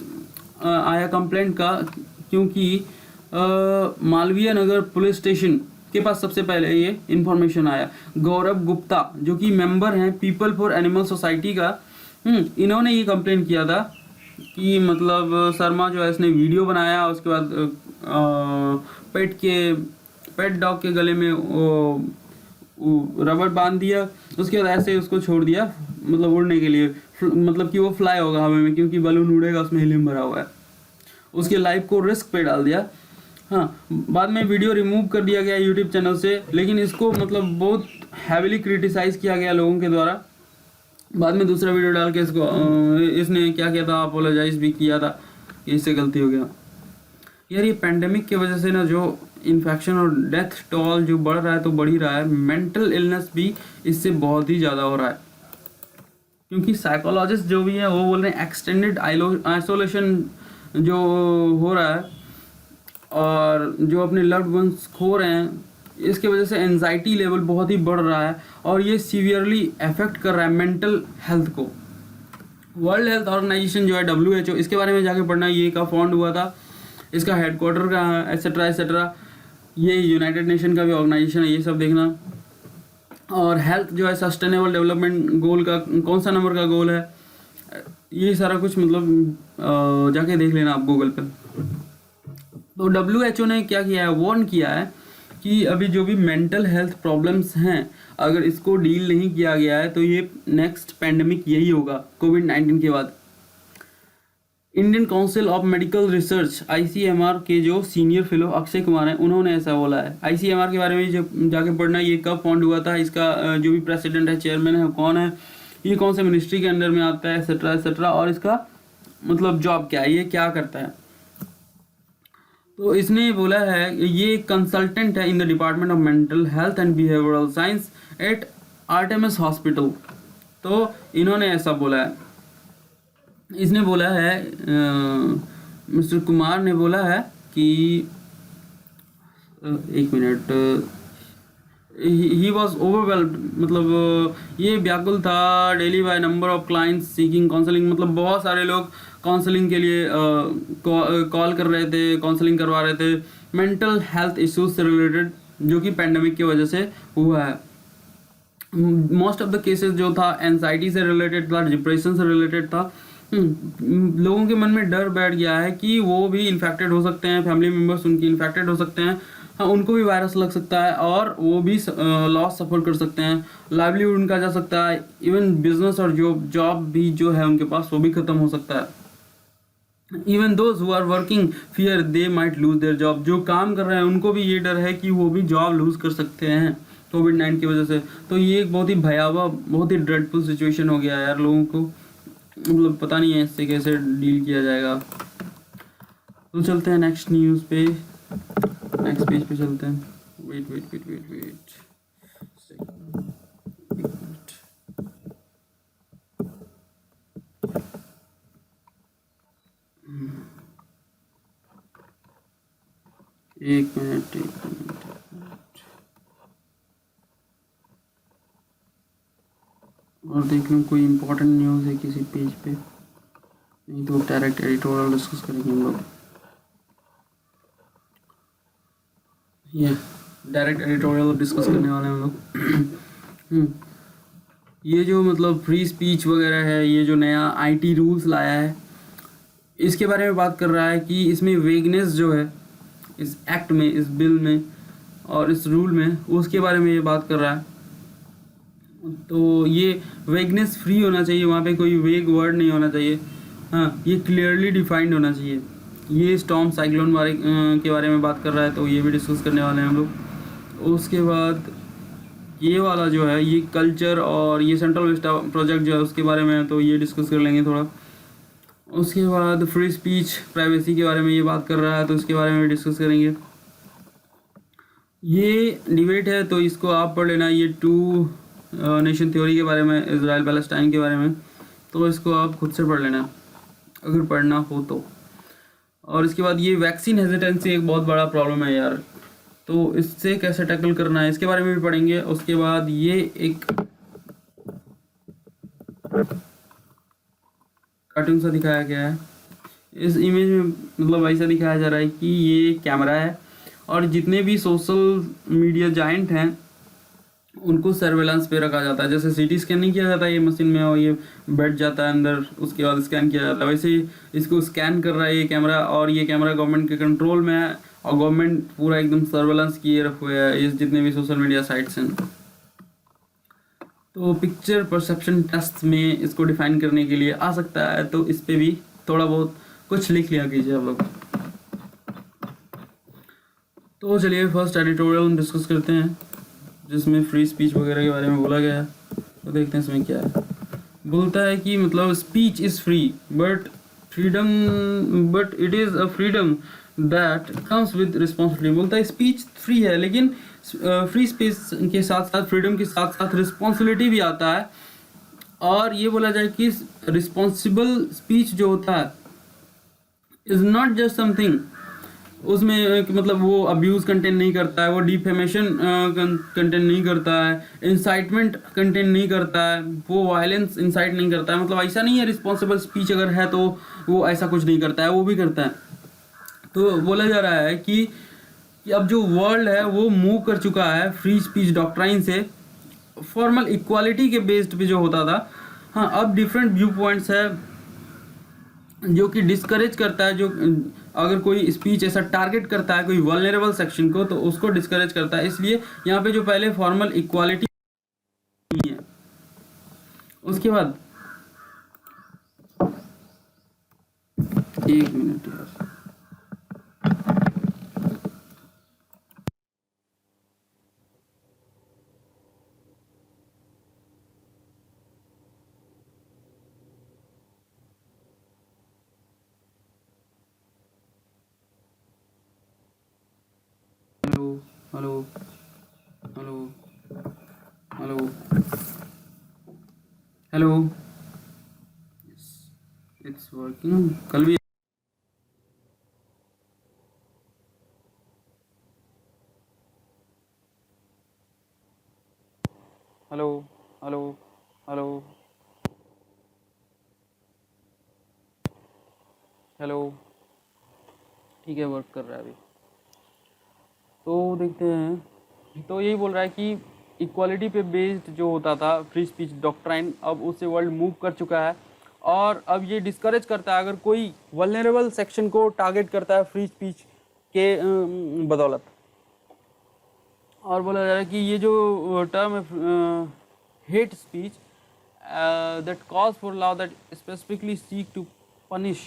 आया कंप्लेंट का, क्योंकि मालवीय नगर पुलिस स्टेशन के पास सबसे पहले ये इन्फॉर्मेशन आया। गौरव गुप्ता जो कि मेंबर हैं पीपल फॉर एनिमल सोसाइटी का, इन्होंने ये कंप्लेंट किया था कि मतलब शर्मा जो है इसने वीडियो बनाया, उसके बाद पेट डॉग के गले में रबर बांध दिया, उसके बाद ऐसे उसको छोड़ दिया मतलब उड़ने के लिए, मतलब कि वो फ्लाई होगा हवा में, क्योंकि बलून उड़ेगा उसमें हीलियम भरा हुआ है। उसके लाइफ को रिस्क पे डाल दिया। हाँ, बाद में वीडियो रिमूव कर दिया गया यूट्यूब चैनल से, लेकिन इसको मतलब बहुत हैविली क्रिटिसाइज किया गया लोगों के द्वारा। बाद में दूसरा वीडियो डाल के इसने क्या किया था, अपोलोजाइज भी किया था, इससे गलती हो गया। यार ये पैंडेमिक की वजह से ना जो इन्फेक्शन और डेथ टोल जो बढ़ रहा है तो बढ़ ही रहा है, मेंटल इलनेस भी इससे बहुत ही ज़्यादा हो रहा है, क्योंकि साइकोलॉजिस्ट जो भी है वो बोल रहे हैं एक्सटेंडेड आइसोलेशन जो हो रहा है और जो अपने लव्ड वंस खो रहे हैं, इसके वजह से एंजाइटी लेवल बहुत ही बढ़ रहा है और ये सीवियरली अफेक्ट कर रहा है मेंटल हेल्थ को। वर्ल्ड हेल्थ ऑर्गेनाइजेशन जो है WHO, इसके बारे में जाके पढ़ना, ये का फाउंड हुआ था, इसका हेडक्वार्टर का एसेट्रा एसेट्रा, ये यूनाइटेड नेशन का भी ऑर्गेनाइजेशन है, ये सब देखना। और हेल्थ जो है सस्टेनेबल डेवलपमेंट गोल का कौन सा नंबर का गोल है, ये सारा कुछ मतलब जाके देख लेना आप गूगल पर। तो WHO ने क्या किया है, वार्न किया है कि अभी जो भी मेंटल हेल्थ प्रॉब्लम्स हैं, अगर इसको डील नहीं किया गया है तो ये नेक्स्ट पैंडेमिक यही होगा कोविड-19 के बाद। Indian council of medical research ICMR के जो सीनियर फेलो अक्षय कुमार हैं, उन्होंने ऐसा बोला है। ICMR के बारे में जब जाके पढ़ना, ये कब फाउंड हुआ था, इसका जो भी प्रेसिडेंट है, चेयरमैन है, कौन है, ये कौन से मिनिस्ट्री के अंडर में आता है, एक्सेट्रा एक्सेट्रा, और इसका मतलब जॉब क्या है, ये क्या करता है। तो इसने बोला है, ये कंसल्टेंट है in the department of mental health and behavioural science at Artemis hospital. तो इन्होंने ऐसा बोला है, इसने बोला है, मिस्टर कुमार ने बोला है कि एक मिनट, ही वॉज ओवरवेल्ड, मतलब ये व्याकुल था, daily by number of clients seeking counselling, मतलब बहुत सारे लोग काउंसलिंग के लिए कॉल कर रहे थे, काउंसलिंग करवा रहे थे मेंटल हेल्थ इश्यूज से रिलेटेड, जो कि पैंडेमिक की वजह से हुआ है। मोस्ट ऑफ द केसेस जो था एंजाइटी से रिलेटेड था, डिप्रेशन से रिलेटेड था। लोगों के मन में डर बैठ गया है कि वो भी इन्फेक्टेड हो सकते हैं, फैमिली मेम्बर्स उनकी इन्फेक्टेड हो सकते हैं, हाँ उनको भी वायरस लग सकता है और वो भी लॉस सफ़र कर सकते हैं, लाइवलीहुड उनका जा सकता है, इवन बिजनेस और जॉब भी जो है उनके पास वो भी ख़त्म हो सकता है। Even those who are working fear they might lose their job, जो काम कर रहे हैं उनको भी ये डर है कि वो भी जॉब लूज कर सकते हैं कोविड-19 की वजह से। तो ये एक बहुत ही भयावह, बहुत ही ड्रेडफुल सिचुएशन हो गया है यार, लोगों को मतलब पता नहीं है इससे कैसे डील किया जाएगा। तो चलते हैं नेक्स्ट न्यूज़ पे, नेक्स्ट पेज पे चलते हैं। Wait wait wait wait wait एक मिनट और देख लूँ कोई इम्पोर्टेंट न्यूज़ है किसी पेज पे, नहीं तो डायरेक्ट एडिटोरियल डिस्कस करेंगे हम लोग। ये डायरेक्ट एडिटोरियल डिस्कस करने वाले हैं हम लोग। ये जो मतलब फ्री स्पीच वगैरह है, ये जो नया IT रूल्स लाया है, इसके बारे में बात कर रहा है कि इसमें वेगनेस जो है इस एक्ट में, इस बिल में और इस रूल में, उसके बारे में ये बात कर रहा है। तो ये वेगनेस फ्री होना चाहिए, वहाँ पे कोई वेग वर्ड नहीं होना चाहिए, हाँ ये क्लियरली डिफाइंड होना चाहिए। ये स्टॉर्म साइक्लोन के बारे में बात कर रहा है, तो ये भी डिस्कस करने वाले हैं हम लोग। उसके बाद ये वाला जो है, ये कल्चर और ये सेंट्रल विस्टा प्रोजेक्ट जो है उसके बारे में, तो ये डिस्कस कर लेंगे थोड़ा। उसके बाद फ्री स्पीच प्राइवेसी के बारे में ये बात कर रहा है, तो इसके बारे में डिस्कस करेंगे। ये डिबेट है तो इसको आप पढ़ लेना, ये 2 नेशन थ्योरी के बारे में, इजराइल पैलेस्टाइन के बारे में, तो इसको आप खुद से पढ़ लेना अगर पढ़ना हो तो। और इसके बाद ये वैक्सीन हेजिटेंसी एक बहुत बड़ा प्रॉब्लम है यार, तो इससे कैसे टैकल करना है इसके बारे में भी पढ़ेंगे। उसके बाद ये एक कार्टून सा दिखाया गया है, इस इमेज में मतलब ऐसा दिखाया जा रहा है कि ये कैमरा है और जितने भी सोशल मीडिया जाइंट हैं उनको सर्वेलेंस पे रखा जाता है। जैसे CT स्कैन नहीं किया जाता है ये मशीन में और ये बैठ जाता है अंदर, उसके बाद स्कैन किया जाता है, वैसे ही इसको स्कैन कर रहा है ये कैमरा। और ये कैमरा गवर्नमेंट के कंट्रोल में है और गवर्नमेंट पूरा एकदम सर्वेलेंस किए हुए है इस जितने भी सोशल मीडिया साइट्स हैं। तो पिक्चर परसेप्शन टेस्ट में इसको डिफाइन करने के लिए आ सकता है, तो इस पर भी थोड़ा बहुत कुछ लिख लिया कीजिए आप लोग। तो चलिए फर्स्ट एडिटोरियल डिस्कस करते हैं जिसमें फ्री स्पीच वगैरह के बारे में बोला गया है, तो देखते हैं इसमें क्या है। बोलता है कि मतलब speech is free but it is a freedom that comes with responsibility. बोलता है स्पीच फ्री है लेकिन फ्री स्पीच के साथ साथ, फ्रीडम के साथ साथ रिस्पॉन्सिबिलिटी भी आता है। और ये बोला जाए कि रिस्पॉन्सिबल स्पीच जो होता है इज़ नॉट जस्ट समथिंग, उसमें मतलब वो अब्यूज़ कंटेंट नहीं करता है, वो डिफेमेशन कंटेंट नहीं करता है, इंसाइटमेंट कंटेंट नहीं करता है, वो वायलेंस इंसाइट नहीं करता है। मतलब ऐसा नहीं है रिस्पॉन्सिबल स्पीच अगर है तो वो ऐसा कुछ नहीं करता है, वो भी करता है। तो बोला जा रहा है कि अब जो वर्ल्ड है वो मूव कर चुका है फ्री स्पीच डॉक्ट्राइन से फॉर्मल इक्वालिटी के बेस्ड पे जो होता था, हाँ अब डिफरेंट व्यू पॉइंट्स है जो कि डिस्करेज करता है, जो अगर कोई स्पीच ऐसा टारगेट करता है कोई वल्नरेबल सेक्शन को तो उसको डिस्करेज करता है, इसलिए यहाँ पे जो पहले फॉर्मल इक्वालिटी है। उसके बाद एक मिनट यार, hello hello hello hello hello, it's working. कल भी हेलो हेलो हेलो हेलो, ठीक है वर्क कर रहा है अभी। तो देखते हैं, तो यही बोल रहा है कि इक्वालिटी पे बेस्ड जो होता था फ्री स्पीच डॉक्ट्राइन अब उससे वर्ल्ड मूव कर चुका है, और अब ये डिस्करेज करता है अगर कोई वल्नरेबल सेक्शन को टारगेट करता है फ्री स्पीच के बदौलत। और बोला जा रहा है कि ये जो टर्म है hate speech that cause for law that specifically seek to punish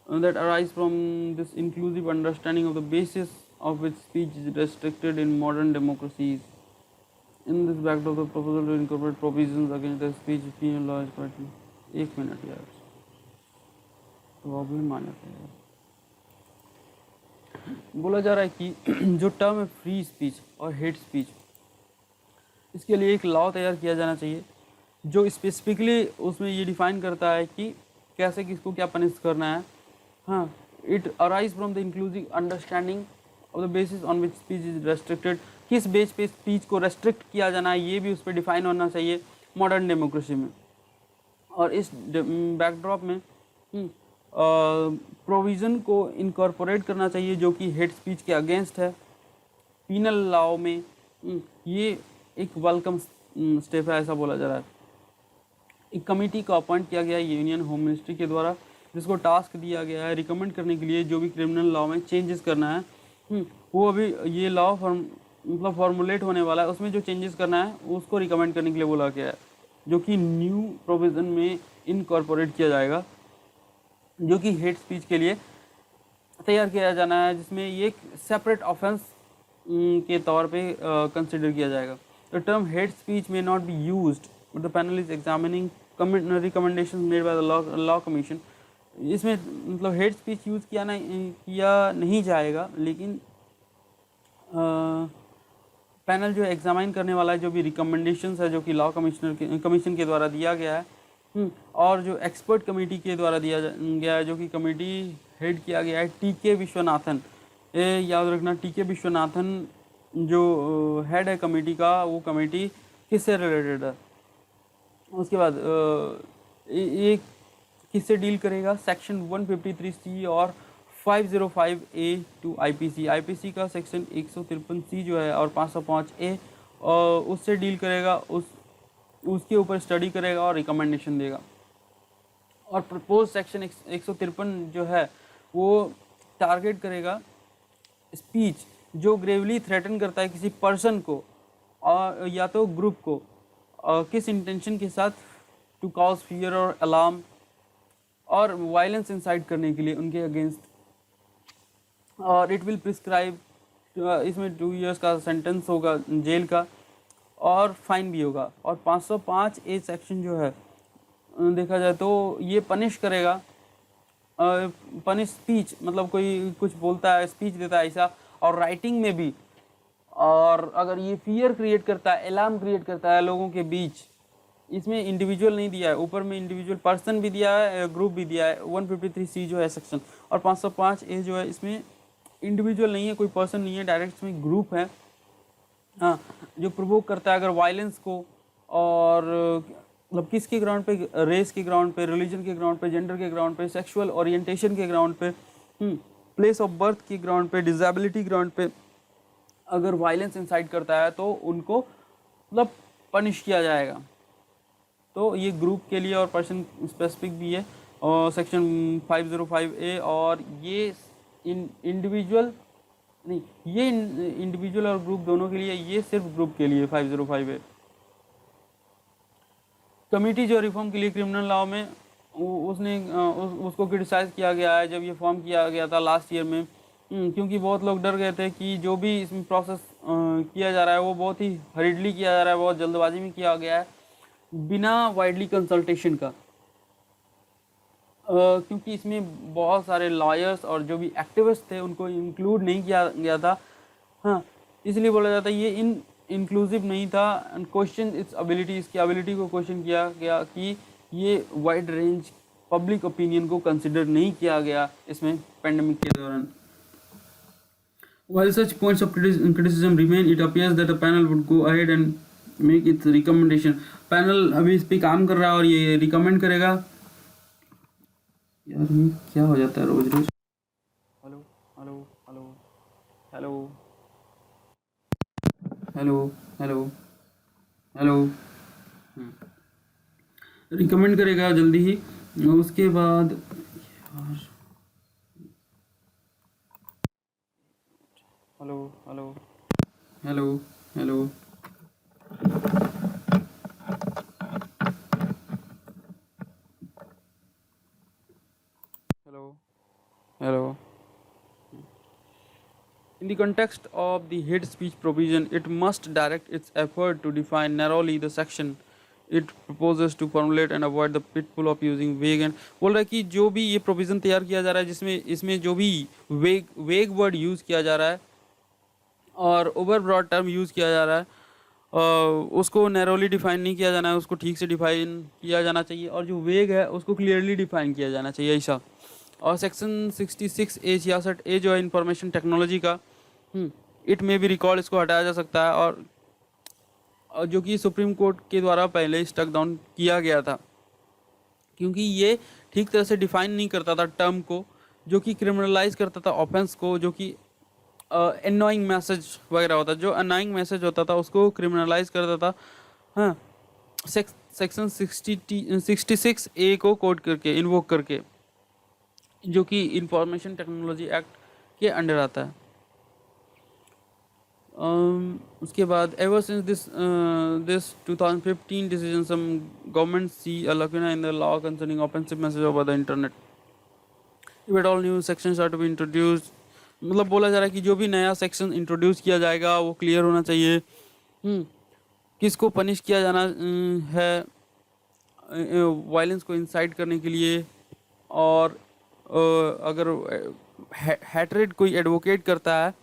that arise from this inclusive understanding of the basis of which speech is restricted in modern democracies. In this backdrop, the proposal to incorporate provisions against the speech penal law is quite. एक minute यार, problem आ जाता है यार। बोला जा रहा है कि जो टर्म है फ्री स्पीच और हेट स्पीच, इसके लिए एक लॉ तैयार किया जाना चाहिए जो स्पेसिफिकली उसमें ये डिफाइन करता है कि कैसे किसको क्या पनिश करना है। हाँ, it arise from the inclusive understanding of the basis on which speech is restricted, किस बेस पे स्पीच को रेस्ट्रिक्ट किया जाना है ये भी उस पर डिफाइन होना चाहिए मॉडर्न डेमोक्रेसी में। और इस बैकड्रॉप में प्रोविज़न को इनकॉर्पोरेट करना चाहिए जो कि हेट स्पीच के अगेंस्ट है पीनल लॉ में। ये एक वेलकम स्टेप है ऐसा बोला जा रहा है। एक कमेटी को अपॉइंट किया गया यूनियन होम मिनिस्ट्री के द्वारा, जिसको टास्क दिया गया है रिकमेंड करने के लिए जो भी क्रिमिनल लॉ में चेंजेस करना है। वो अभी ये लॉ मतलब फॉर्मुलेट होने वाला है, उसमें जो चेंजेस करना है उसको रिकमेंड करने के लिए बोला गया है, जो कि न्यू प्रोविज़न में इनकॉर्पोरेट किया जाएगा, जो कि हेट स्पीच के लिए तैयार किया जाना है, जिसमें ये एक सेपरेट ऑफेंस के तौर पे कंसिडर किया जाएगा। द टर्म हेट स्पीच में not be used but the panel is examining recommendation made by the law commission. इसमें मतलब हेट स्पीच यूज़ किया नहीं जाएगा, लेकिन पैनल जो एग्जामाइन करने वाला है जो भी रिकमेंडेशंस है जो कि लॉ कमीशन के द्वारा दिया गया है, और जो एक्सपर्ट कमेटी के द्वारा दिया गया है, जो कि कमेटी हेड किया गया है टी.के. विश्वनाथन। याद रखना टी.के. विश्वनाथन जो हेड है कमेटी का, वो कमेटी किससे रिलेटेड है। उसके बाद ये किससे डील करेगा, सेक्शन 153C और 505A टू आईपीसी का सेक्शन 153C जो है और 505A उससे डील करेगा, उसके ऊपर स्टडी करेगा और रिकमेंडेशन देगा। और प्रपोज सेक्शन 153 जो है वो टारगेट करेगा स्पीच जो ग्रेवली थ्रेटन करता है किसी पर्सन को और या तो ग्रुप को, किस इंटेंशन के साथ, टू कॉज फियर और अलार्म और वायलेंस इंसाइट करने के लिए उनके अगेंस्ट। और इट विल प्रिस्क्राइब, इसमें 2 इयर्स का सेंटेंस होगा जेल का और फाइन भी होगा। और 505A सेक्शन जो है देखा जाए तो ये पनिश करेगा, पनिश स्पीच मतलब कोई कुछ बोलता है, स्पीच देता है ऐसा, और राइटिंग में भी, और अगर ये फियर क्रिएट करता है, अलार्म क्रिएट करता है लोगों के बीच, इसमें इंडिविजुअल नहीं दिया है, ऊपर में इंडिविजुअल पर्सन भी दिया है, ग्रुप भी दिया है 153C जो है सेक्शन। और 505A जो है इसमें इंडिविजुअल नहीं है, कोई पर्सन नहीं है, डायरेक्ट इसमें ग्रुप है। हाँ, जो प्रोवोक करता है अगर वायलेंस को, और मतलब किसके ग्राउंड पे, रेस के ग्राउंड पे, रिलीजन के ग्राउंड पे, जेंडर के ग्राउंड पे, सेक्सुअल ओरिएंटेशन के ग्राउंड पे, प्लेस ऑफ बर्थ के ग्राउंड पे, डिसेबिलिटी ग्राउंड पे अगर वायलेंस इंसाइट करता है तो उनको मतलब पनिश किया जाएगा। तो ये ग्रुप के लिए और पर्सन स्पेसिफिक भी है। और सेक्शन 505A, और ये इंडिविजुअल नहीं, ये इंडिविजुअल और ग्रुप दोनों के लिए, ये सिर्फ ग्रुप के लिए 505A। कमेटी जो रिफॉर्म के लिए क्रिमिनल लॉ में उसको क्रिटिसाइज़ किया गया है जब ये फॉर्म किया गया था लास्ट ईयर में, क्योंकि बहुत लोग डर गए थे कि जो भी इसमें प्रोसेस किया जा रहा है वो बहुत ही हरिडली किया जा रहा है, बहुत जल्दबाजी में किया गया है बिना वाइडली कंसल्टेशन का, क्योंकि इसमें बहुत सारे लॉयर्स और जो भी एक्टिविस्ट थे उनको इंक्लूड नहीं किया गया था। हाँ, इसलिए बोला जाता है ये इंक्लूसिव नहीं था। क्वेश्चन इट्स एबिलिटी, इसकी एबिलिटी को क्वेश्चन किया गया कि ये वाइड रेंज पब्लिक ओपिनियन को कंसिडर नहीं किया गया इसमें पेंडेमिक के दौरान। While such points of criticism remain, it appears that a panel would go ahead and make its recommendation. Panel अभी इस पे काम कर रहा है और ये रिकमेंड करेगा। यार ये क्या हो जाता है रोज रोज। Hello hello hello hello hello hello hello, recommend करेगा जल्दी ही। उसके बाद यार hello hello hello hello hello hello. In the context of the hate speech provision, it must direct its effort to define narrowly the section it proposes to formulate and avoid the pitfall of using vague and, बोल रहा है कि जो भी ये provision तैयार किया जा रहा है जिसमें इसमें जो भी वेग वर्ड यूज़ किया जा रहा है और ओवर ब्रॉड टर्म यूज़ किया जा रहा है, उसको नैरोली डिफाइन नहीं किया जाना है, उसको ठीक से डिफाइन किया जाना चाहिए, और जो वेग है उसको क्लियरली डिफाइन किया जाना चाहिए ऐसा। और सेक्शन 66A 66A जो है इंफॉर्मेशन टेक्नोलॉजी का, इट में भी रिकॉर्ड इसको हटाया जा सकता है, और जो कि सुप्रीम कोर्ट के द्वारा पहले स्टक डाउन किया गया था, क्योंकि ये ठीक तरह से डिफाइन नहीं करता था टर्म को, जो कि क्रिमिनलाइज करता था ऑफेंस को, जो कि एनोइंग मैसेज वगैरह होता, जो अनोइंग मैसेज होता था उसको क्रिमिनलाइज करता था। हाँ, सेक्शन 66A को कोड करके, इन्वोक करके, जो कि इंफॉर्मेशन टेक्नोलॉजी एक्ट के अंडर आता है। उसके बाद ever since this 2015 decision some government see a lacuna in the law concerning offensive message over the internet. If at all new sections are to be introduced, मतलब बोला जा रहा है कि जो भी नया सेक्शन इंट्रोड्यूस किया जाएगा वो क्लियर होना चाहिए, किसको पनिश किया जाना है वायलेंस को इंसाइट करने के लिए, और अगर हैट्रेड कोई एडवोकेट करता है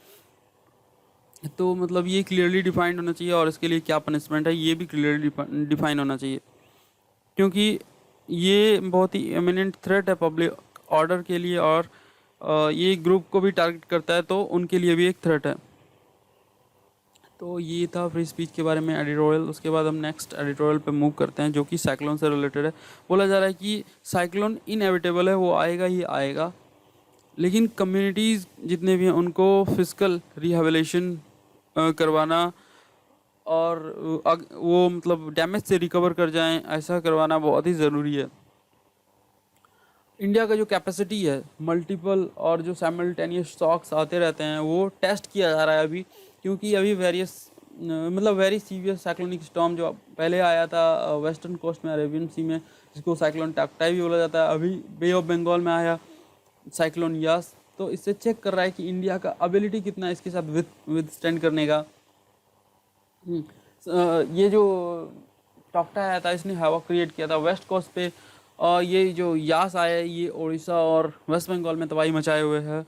तो मतलब ये क्लियरली डिफाइंड होना चाहिए, और इसके लिए क्या पनिशमेंट है ये भी क्लियरली डिफाइन होना चाहिए, क्योंकि ये बहुत ही एमिनेंट थ्रेट है पब्लिक ऑर्डर के लिए, और ये ग्रुप को भी टारगेट करता है तो उनके लिए भी एक थ्रेट है। तो ये था फ्री स्पीच के बारे में एडिटोरियल। उसके बाद हम नेक्स्ट एडिटोरियल पे मूव करते हैं जो कि साइक्लोन से रिलेटेड है। बोला जा रहा है कि साइक्लोन इनएविटेबल है, वो आएगा ही आएगा, लेकिन कम्युनिटीज़ जितने भी हैं उनको फिजिकल रिहेबिलिटेशन करवाना और वो मतलब डैमेज से रिकवर कर जाएं, ऐसा करवाना बहुत ही ज़रूरी है। इंडिया का जो कैपेसिटी है मल्टीपल और जो साइमल्टेनियस शॉक्स आते रहते हैं वो टेस्ट किया जा रहा है अभी, क्योंकि अभी वेरी सीवियर साइक्लोनिक स्टॉर्म जो पहले आया था वेस्टर्न कोस्ट में अरेबियन सी में, जिसको साइक्लोन टाक्टाई भी बोला जाता है, अभी बे ऑफ बंगाल में आया साइक्लोन यास, तो इससे चेक कर रहा है कि इंडिया का एबिलिटी कितना है इसके साथ विदस्टैंड करने का। ये जो टॉक्टा आया था इसने हवा क्रिएट किया था वेस्ट कोस्ट पे, और ये जो यास आया ये उड़ीसा और वेस्ट बंगाल में तबाही मचाए हुए है।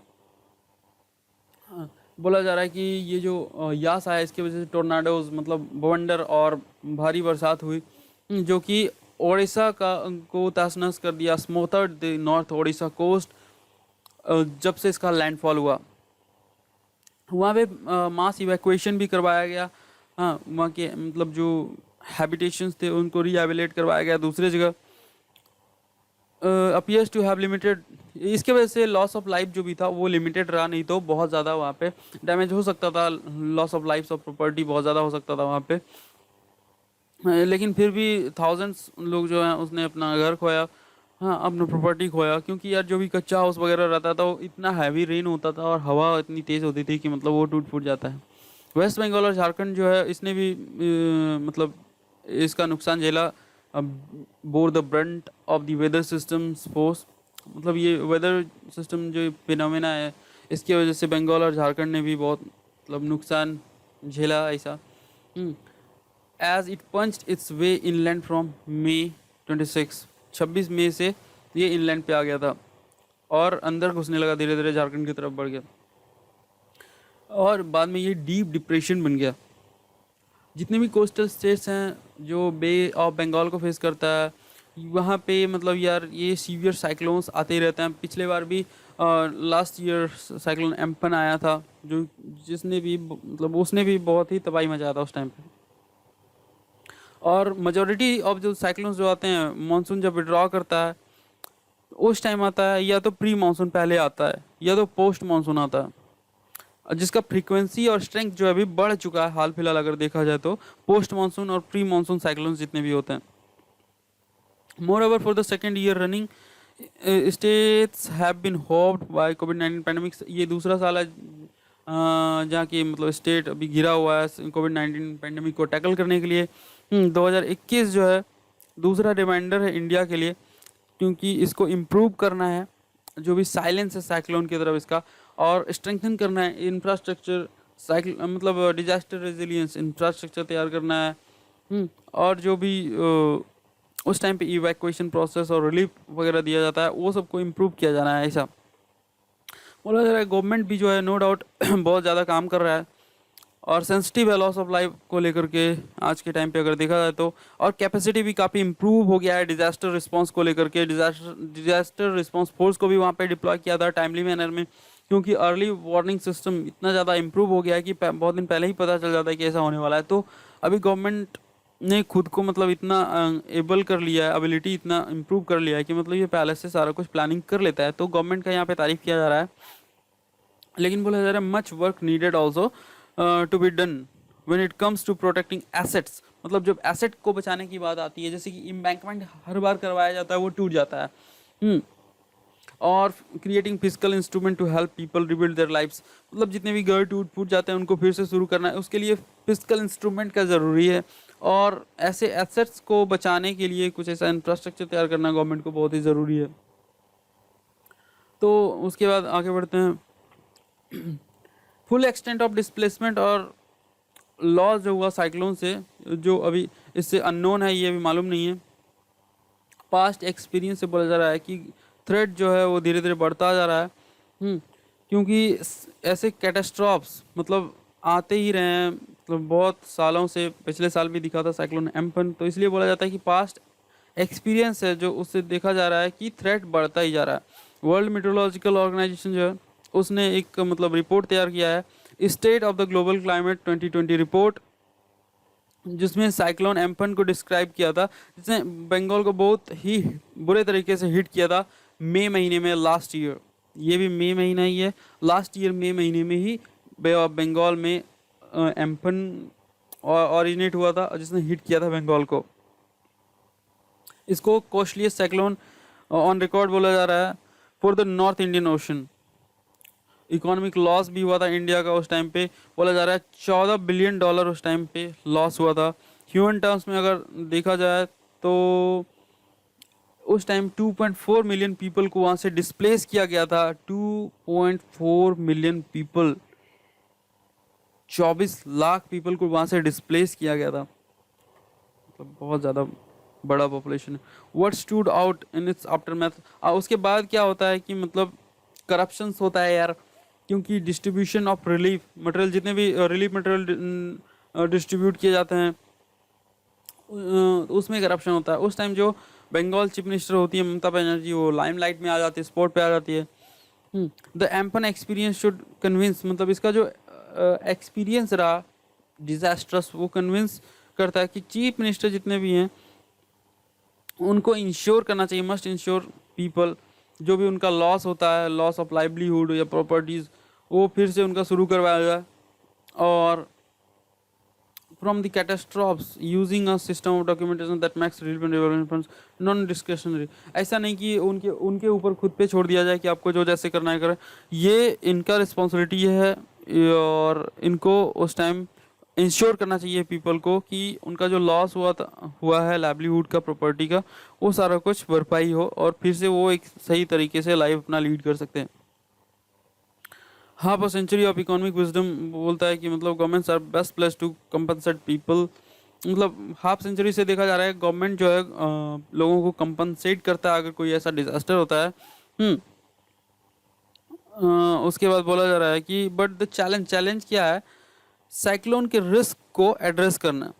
बोला जा रहा है कि ये जो यास आया इसकी वजह से टोर्नाडोज मतलब बवंडर और भारी बरसात हुई, जो कि उड़ीसा को तहस-नहस कर दिया, स्मोथर्ड द नॉर्थ उड़ीसा कोस्ट। जब से इसका लैंडफॉल हुआ वहाँ पे मास इवैक्यूएशन भी करवाया गया। हाँ, वहाँ के मतलब जो हैबिटेशंस थे उनको रिहेबिलिटेट करवाया गया दूसरे जगह। अपीयर्स टू हैव लिमिटेड, इसके वजह से लॉस ऑफ लाइफ जो भी था वो लिमिटेड रहा, नहीं तो बहुत ज़्यादा वहाँ पे डैमेज हो सकता था, loss of life of property बहुत ज़्यादा हो सकता था वहाँ पे। लेकिन फिर भी थाउजेंड्स लोग जो हैं उसने अपना घर खोया, हाँ, अपना प्रॉपर्टी खोया, क्योंकि यार जो भी कच्चा हाउस वगैरह रहता था वो इतना हैवी रेन होता था और हवा इतनी तेज़ होती थी कि मतलब वो टूट फूट जाता है। वेस्ट बंगाल और झारखंड जो है इसने भी मतलब इसका नुकसान झेला, bore the brunt of the weather system force. मतलब ये वेदर सिस्टम जो फिनोमेना है इसकी वजह से बंगाल और झारखंड ने भी बहुत मतलब नुकसान झेला ऐसा। As it punched its way inland from May 26 मई से ये इनलैंड पे आ गया था और अंदर घुसने लगा, धीरे धीरे झारखंड की तरफ बढ़ गया और बाद में ये डीप डिप्रेशन बन गया। जितने भी कोस्टल स्टेट्स हैं जो बे ऑफ बंगाल को फेस करता है वहाँ पे मतलब यार ये सीवियर साइक्लोन्स आते ही रहते हैं। पिछले बार भी लास्ट ईयर साइक्लोन एम्पन आया था जो जिसने भी मतलब उसने भी बहुत ही तबाही मचाया था उस टाइम पे। और मेजॉरिटी ऑफ जो साइक्लोन्स जो आते हैं मानसून जब विड्रॉ करता है उस टाइम आता है, या तो प्री मानसून पहले आता है या तो पोस्ट मानसून आता है, जिसका फ्रीक्वेंसी और स्ट्रेंथ जो है अभी बढ़ चुका है हाल फिलहाल अगर देखा जाए तो पोस्ट मानसून और प्री मानसून साइक्लोन्स जितने भी होते हैं। Moreover for the second year running states have been hoped by कोविड-19 पैंडेमिक। ये दूसरा साल है जहाँ की मतलब स्टेट अभी घिरा हुआ है कोविड-19 पैंडेमिक को टैकल करने के लिए। 2021 जो है दूसरा रिमाइंडर है इंडिया के लिए, क्योंकि इसको इम्प्रूव करना है जो भी साइलेंस है साइक्लोन की तरफ इसका, और स्ट्रेंथन करना है इंफ्रास्ट्रक्चर मतलब डिजास्टर रेजिलियंस इंफ्रास्ट्रक्चर तैयार करना है। और जो भी उस टाइम पे इवैक्यूएशन प्रोसेस और रिलीफ वगैरह दिया जाता है वो सबको इम्प्रूव किया जाना है ऐसा बोला जा रहा है। गवर्नमेंट भी जो है नो डाउट बहुत ज़्यादा काम कर रहा है और सेंसिटिव है लॉस ऑफ लाइफ को लेकर के आज के टाइम पे अगर देखा जाए तो, और कैपेसिटी भी काफ़ी इम्प्रूव हो गया है डिज़ास्टर रिस्पांस को लेकर के। डिज़ास्टर रिस्पांस फोर्स को भी वहाँ पे डिप्लॉय किया था टाइमली मैनर में, क्योंकि अर्ली वार्निंग सिस्टम इतना ज़्यादा इम्प्रूव हो गया है कि बहुत दिन पहले ही पता चल जाता है कि ऐसा होने वाला है। तो अभी गवर्नमेंट ने खुद को मतलब इतना एबल कर लिया है, एबिलिटी इतना इम्प्रूव कर लिया है कि मतलब ये पहले से सारा कुछ प्लानिंग कर लेता है। तो गवर्नमेंट का यहाँ पे तारीफ किया जा रहा है, लेकिन बोला जा रहा है much work needed also to be done when it comes to protecting assets. मतलब जब एसेट को बचाने की बात आती है, जैसे कि इम्बैंकमेंट हर बार करवाया जाता है वो टूट जाता है, और creating physical instrument to help people rebuild their lifes. मतलब जितने भी घर टूट फूट जाते हैं उनको फिर से शुरू करना है, उसके लिए फिजिकल इंस्ट्रूमेंट का ज़रूरी है, और ऐसे एसेट्स को बचाने के लिए कुछ ऐसा इंफ्रास्ट्रक्चर तैयार करना गवर्नमेंट को बहुत ही ज़रूरी है। तो उसके बाद आगे बढ़ते हैं। फुल एक्सटेंट ऑफ डिस्प्लेसमेंट और लॉस जो हुआ साइक्लोन से जो अभी इससे अननोन है, ये भी मालूम नहीं है। पास्ट एक्सपीरियंस से बोला जा रहा है कि थ्रेट जो है वो धीरे धीरे बढ़ता जा रहा है, क्योंकि ऐसे कैटास्ट्रॉफ्स मतलब आते ही रहे हैं, मतलब बहुत सालों से। पिछले साल भी दिखा था साइक्लोन एम्पन, तो इसलिए बोला जाता है कि पास्ट एक्सपीरियंस है जो उससे देखा जा रहा है कि थ्रेट बढ़ता ही जा रहा है। वर्ल्ड मेट्रोलॉजिकल ऑर्गेनाइजेशन जो है उसने एक मतलब रिपोर्ट तैयार किया है, state of the global climate 2020 report, जिसमें साइक्लोन एम्पन को डिस्क्राइब किया था, जिसने बंगाल को बहुत ही बुरे तरीके से हिट किया था मई महीने में लास्ट ईयर। ये भी मई महीना ही है, लास्ट ईयर मई महीने में ही बे ऑफ बंगाल में एम्पन ऑरिजिनेट हुआ था, जिसने हिट किया था बंगाल को। इसको कॉस्टलीस्ट साइक्लोन ऑन रिकॉर्ड बोला जा रहा है for the north Indian ocean. Economic loss भी हुआ था इंडिया का उस टाइम पे, बोला जा रहा है $14 बिलियन उस टाइम पे लॉस हुआ था। ह्यूमन टर्म्स में अगर देखा जाए तो उस टाइम 2.4 मिलियन पीपल को वहाँ से डिस्प्लेस किया गया था। 2.4 मिलियन पीपल, 24 लाख पीपल को वहाँ से डिस्प्लेस किया गया था, मतलब बहुत ज़्यादा बड़ा पॉपुलेशन है। What stood out in its aftermath, उसके बाद क्या होता है कि मतलब करप्शंस होता है यार, क्योंकि डिस्ट्रीब्यूशन ऑफ रिलीफ मटेरियल, जितने भी रिलीफ मटेरियल डिस्ट्रीब्यूट किए जाते हैं उसमें करप्शन होता है। उस टाइम जो बंगाल चीफ मिनिस्टर होती है ममता बनर्जी, वो लाइमलाइट में आ जाती है, स्पॉट पे आ जाती है। द एम्पन एक्सपीरियंस शुड कन्विंस, मतलब इसका जो एक्सपीरियंस रहा डिजास्ट्रस वो कन्विंस करता है कि चीफ मिनिस्टर जितने भी हैं उनको इंश्योर करना चाहिए, मस्ट इंश्योर पीपल, जो भी उनका लॉस होता है, लॉस ऑफ लाइवलीहुड या प्रॉपर्टीज़, वो फिर से उनका शुरू करवाया जाए। और from the catastrophes using a system of documentation that makes relevant development funds non discretionary। ऐसा नहीं कि उनके उनके ऊपर खुद पे छोड़ दिया जाए कि आपको जो जैसे करना है करें, ये इनका रिस्पॉन्सिबिलिटी है। और इनको उस टाइम इंश्योर करना चाहिए पीपल को कि उनका जो लॉस हुआ है लाइवलीहुड का, प्रॉपर्टी का, वो सारा कुछ भरपाई हो और फिर से वो एक सही तरीके से लाइफ अपना लीड कर सकते हैं। Half a century of economic wisdom बोलता है कि मतलब governments are best place to compensate people. मतलब हाफ सेंचुरी से देखा जा रहा है गवर्नमेंट जो है लोगों को कंपनसेट करता है अगर कोई ऐसा डिजास्टर होता है। उसके बाद बोला जा रहा है कि बट द चैलेंज क्या है, साइक्लोन के रिस्क को एड्रेस करना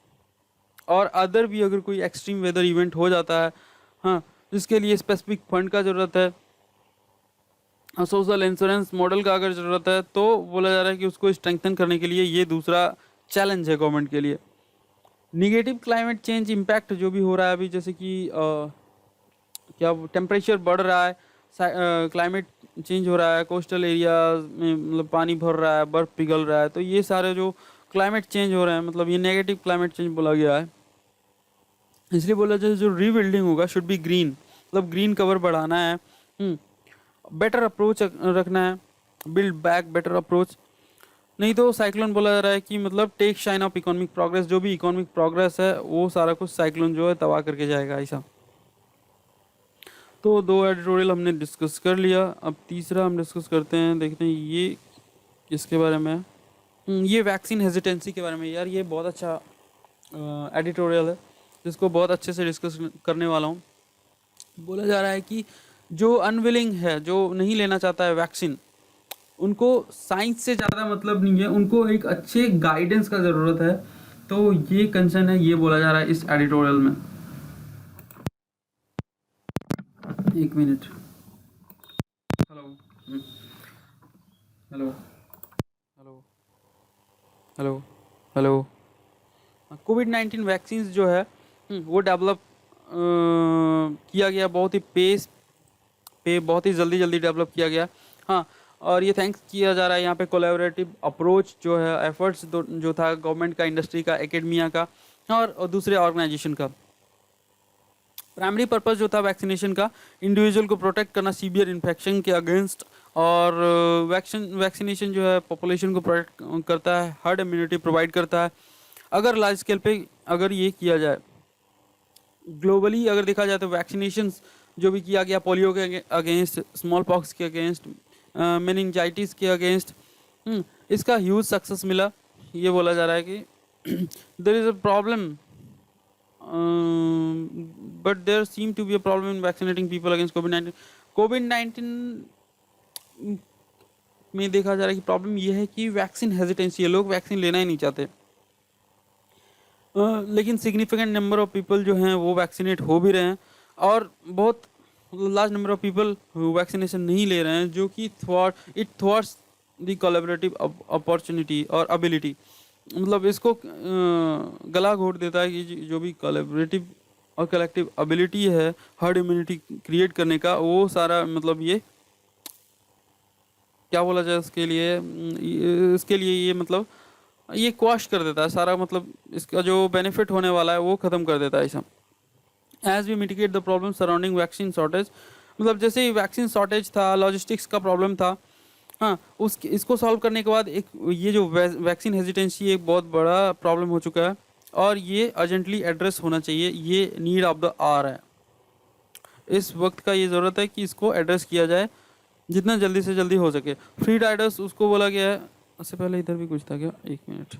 और अदर भी अगर कोई एक्सट्रीम वेदर इवेंट हो जाता है, हाँ, जिसके लिए स्पेसिफिक फंड का ज़रूरत है, सोशल इंश्योरेंस मॉडल का अगर ज़रूरत है, तो बोला जा रहा है कि उसको स्ट्रेंथन करने के लिए ये दूसरा चैलेंज है गवर्नमेंट के लिए। निगेटिव क्लाइमेट चेंज इम्पैक्ट जो भी हो रहा है अभी, जैसे कि क्या टेम्परेचर बढ़ रहा है, क्लाइमेट चेंज हो रहा है, कोस्टल एरिया में मतलब पानी भर रहा है, बर्फ़ पिघल रहा है, तो ये सारे जो क्लाइमेट चेंज हो रहे हैं मतलब ये नेगेटिव क्लाइमेट चेंज बोला गया है। इसलिए बोला जाए जो रीबिल्डिंग होगा शुड बी ग्रीन, मतलब ग्रीन कवर बढ़ाना है, बेटर अप्रोच रखना है, बिल्ड बैक बेटर अप्रोच। नहीं तो साइक्लोन बोला जा रहा है कि मतलब take shine off economic progress, जो भी इकोनॉमिक प्रोग्रेस है वो सारा कुछ साइक्लोन जो है तबाह करके जाएगा ऐसा। तो 2 एडिटोरियल हमने डिस्कस कर लिया, अब तीसरा हम डिस्कस करते हैं, देखते हैं ये किसके बारे में है। ये वैक्सीन हेजिटेंसी के बारे में। यार ये बहुत अच्छा एडिटोरियल है जिसको बहुत अच्छे से डिस्कस करने वाला हूँ। बोला जा रहा है कि जो अनविलिंग है, जो नहीं लेना चाहता है वैक्सीन, उनको साइंस से ज़्यादा मतलब नहीं है, उनको एक अच्छे गाइडेंस का ज़रूरत है। तो ये कंसर्न है, ये बोला जा रहा है इस एडिटोरियल में। एक minute, hello hello hello hello hello. कोविड-19 वैक्सीन जो है वो डेवलप किया गया बहुत ही बहुत ही जल्दी डेवलप किया गया। हाँ, और ये थैंक्स किया जा रहा है यहाँ पे कोलैबोरेटिव अप्रोच जो है, एफर्ट्स जो था गवर्नमेंट का, इंडस्ट्री का, एकेडमिया का और दूसरे ऑर्गेनाइजेशन का। प्राइमरी पर्पस जो था वैक्सीनेशन का, इंडिविजुअल को प्रोटेक्ट करना सीवियर इन्फेक्शन के अगेंस्ट, और वैक्सीनेशन जो है पॉपुलेशन को प्रोटेक्ट करता है, हर्ड इम्यूनिटी प्रोवाइड करता है। अगर लार्ज स्केल पे अगर ये किया जाए, ग्लोबली अगर देखा जाए तो वैक्सीनेशन जो भी किया गया पोलियो के अगेंस्ट, स्मॉल पॉक्स के अगेंस्ट, मेनिंजाइटिस के अगेंस्ट, इसका ह्यूज सक्सेस मिला। ये बोला जा रहा है कि there is a problem but there seem to be a problem in vaccinating people against कोविड-19। कोविड-19 में देखा जा रहा है कि प्रॉब्लम ये है कि वैक्सीन हेजिटेंसी है, लोग वैक्सीन लेना ही नहीं चाहते। लेकिन सिग्निफिकेंट नंबर ऑफ पीपल जो हैं वो वैक्सीनेट हो भी रहे हैं, और बहुत large number of people vaccination नहीं ले रहे हैं, जो कि थ्वाट्स द कोलैबोरेटिव अपॉर्चुनिटी और एबिलिटी। मतलब इसको गला घोट देता है कि जो भी कोलैबोरेटिव और कलेक्टिव एबिलिटी है हर्ड इम्यूनिटी क्रिएट करने का, वो सारा मतलब ये क्या बोला जाए इसके लिए ये मतलब ये क्वाश कर देता है सारा, मतलब इसका जो बेनिफिट होने वाला है वो ख़त्म कर देता है ऐसा। As we mitigate the problem surrounding vaccine shortage, मतलब जैसे ही वैक्सीन शॉर्टेज था, लॉजिस्टिक्स का प्रॉब्लम था, हाँ, इसको सॉल्व करने के बाद एक ये जो वैक्सीन हेजिटेंसी एक बहुत बड़ा प्रॉब्लम हो चुका है, और ये अर्जेंटली एड्रेस होना चाहिए, ये नीड ऑफ द आवर है। इस वक्त का ये ज़रूरत है कि इसको एड्रेस किया जाए जितना जल्दी से जल्दी हो सके। फ्री राइडर्स उसको बोला गया है। उससे पहले इधर भी कुछ था क्या, एक मिनट।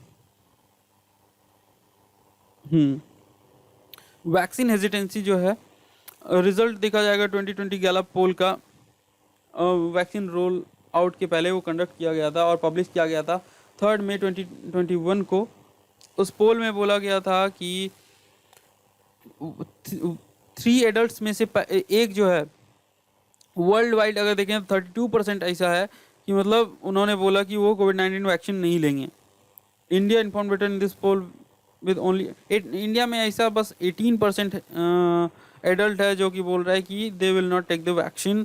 वैक्सीन हेजिटेंसी जो है, रिजल्ट देखा जाएगा 2020 गैलप पोल का। वैक्सीन रोल आउट के पहले वो कंडक्ट किया गया था और पब्लिश किया गया था 3 मई 2021 को। उस पोल में बोला गया था कि 3 एडल्ट्स में से एक जो है, वर्ल्ड वाइड अगर देखें 32% ऐसा है कि मतलब उन्होंने बोला कि वो कोविड-19 वैक्सीन नहीं लेंगे। India inform return this poll with only India में ऐसा बस 18% एडल्ट है जो कि बोल रहा है कि they will not take the vaccine.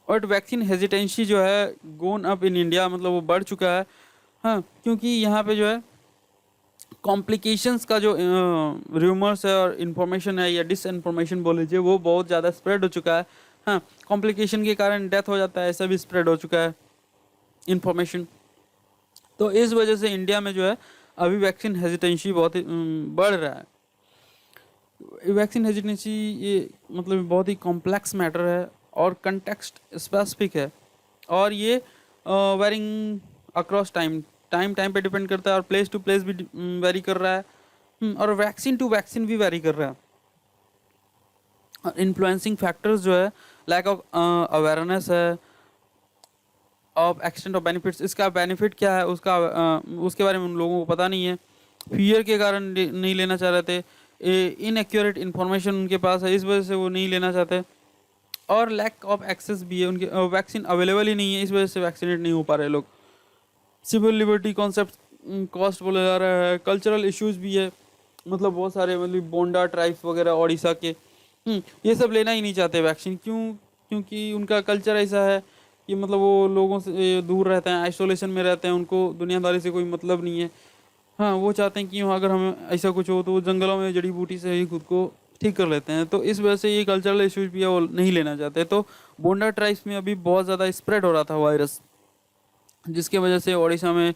But vaccine hesitancy जो है गोन अप इन इंडिया, मतलब वो बढ़ चुका है। हाँ, क्योंकि यहाँ पे जो है कॉम्प्लिकेशंस का जो र्यूमर्स है और इन्फॉर्मेशन है या डिस इन्फॉर्मेशन बोल लीजिए, वो बहुत ज़्यादा स्प्रेड हो चुका है। हाँ, कॉम्प्लिकेशन के कारण डेथ हो जाता है, ऐसा भी स्प्रेड हो चुका है इन्फॉर्मेशन। तो इस वजह से इंडिया में जो है अभी वैक्सीन हेजिटेंसी बहुत ही बढ़ रहा है। वैक्सीन हेजिटेंसी ये मतलब बहुत ही कॉम्प्लेक्स मैटर है और कंटेक्स्ट स्पेसिफिक है, और ये वेरिंग अक्रॉस टाइम टाइम पे डिपेंड करता है, और प्लेस टू प्लेस भी वेरी कर रहा है, और वैक्सीन टू वैक्सीन भी वेरी कर रहा है। और इन्फ्लुएंसिंग फैक्टर्स जो है लैक ऑफ अवेयरनेस है ऑफ एक्सटेंट ऑफ बेनिफिट्स, इसका बेनिफिट क्या है उसका उसके बारे में उन लोगों को पता नहीं है, फियर के कारण नहीं लेना चाह रहे थे, इनएक्यूरेट इन्फॉर्मेशन उनके पास है, इस वजह से वो नहीं लेना चाहते, और लैक ऑफ एक्सेस भी है, उनके वैक्सीन अवेलेबल ही नहीं है, इस वजह से वैक्सीनेट नहीं हो पा रहे लोग। सिविल लिबर्टी कॉन्सेप्ट कॉस्ट बोला जा रहा है, कल्चरल इश्यूज भी है, मतलब बहुत सारे मतलब बोंडा ट्राइब्स वगैरह ओडिशा के ये सब लेना ही नहीं चाहते वैक्सीन, क्योंकि उनका कल्चर ऐसा है कि मतलब वो लोगों से दूर रहते हैं, आइसोलेशन में रहते हैं, उनको दुनियादारी से कोई मतलब नहीं है। हाँ, वो चाहते हैं कि अगर हमें ऐसा कुछ हो तो वो जंगलों में जड़ी बूटी से ही खुद को ठीक कर लेते हैं, तो इस वजह से ये कल्चरल इश्यूज भी है, वो नहीं लेना चाहते। तो बोंडा ट्राइब्स में अभी बहुत ज़्यादा स्प्रेड हो रहा था वायरस, जिसके वजह से ओडिशा में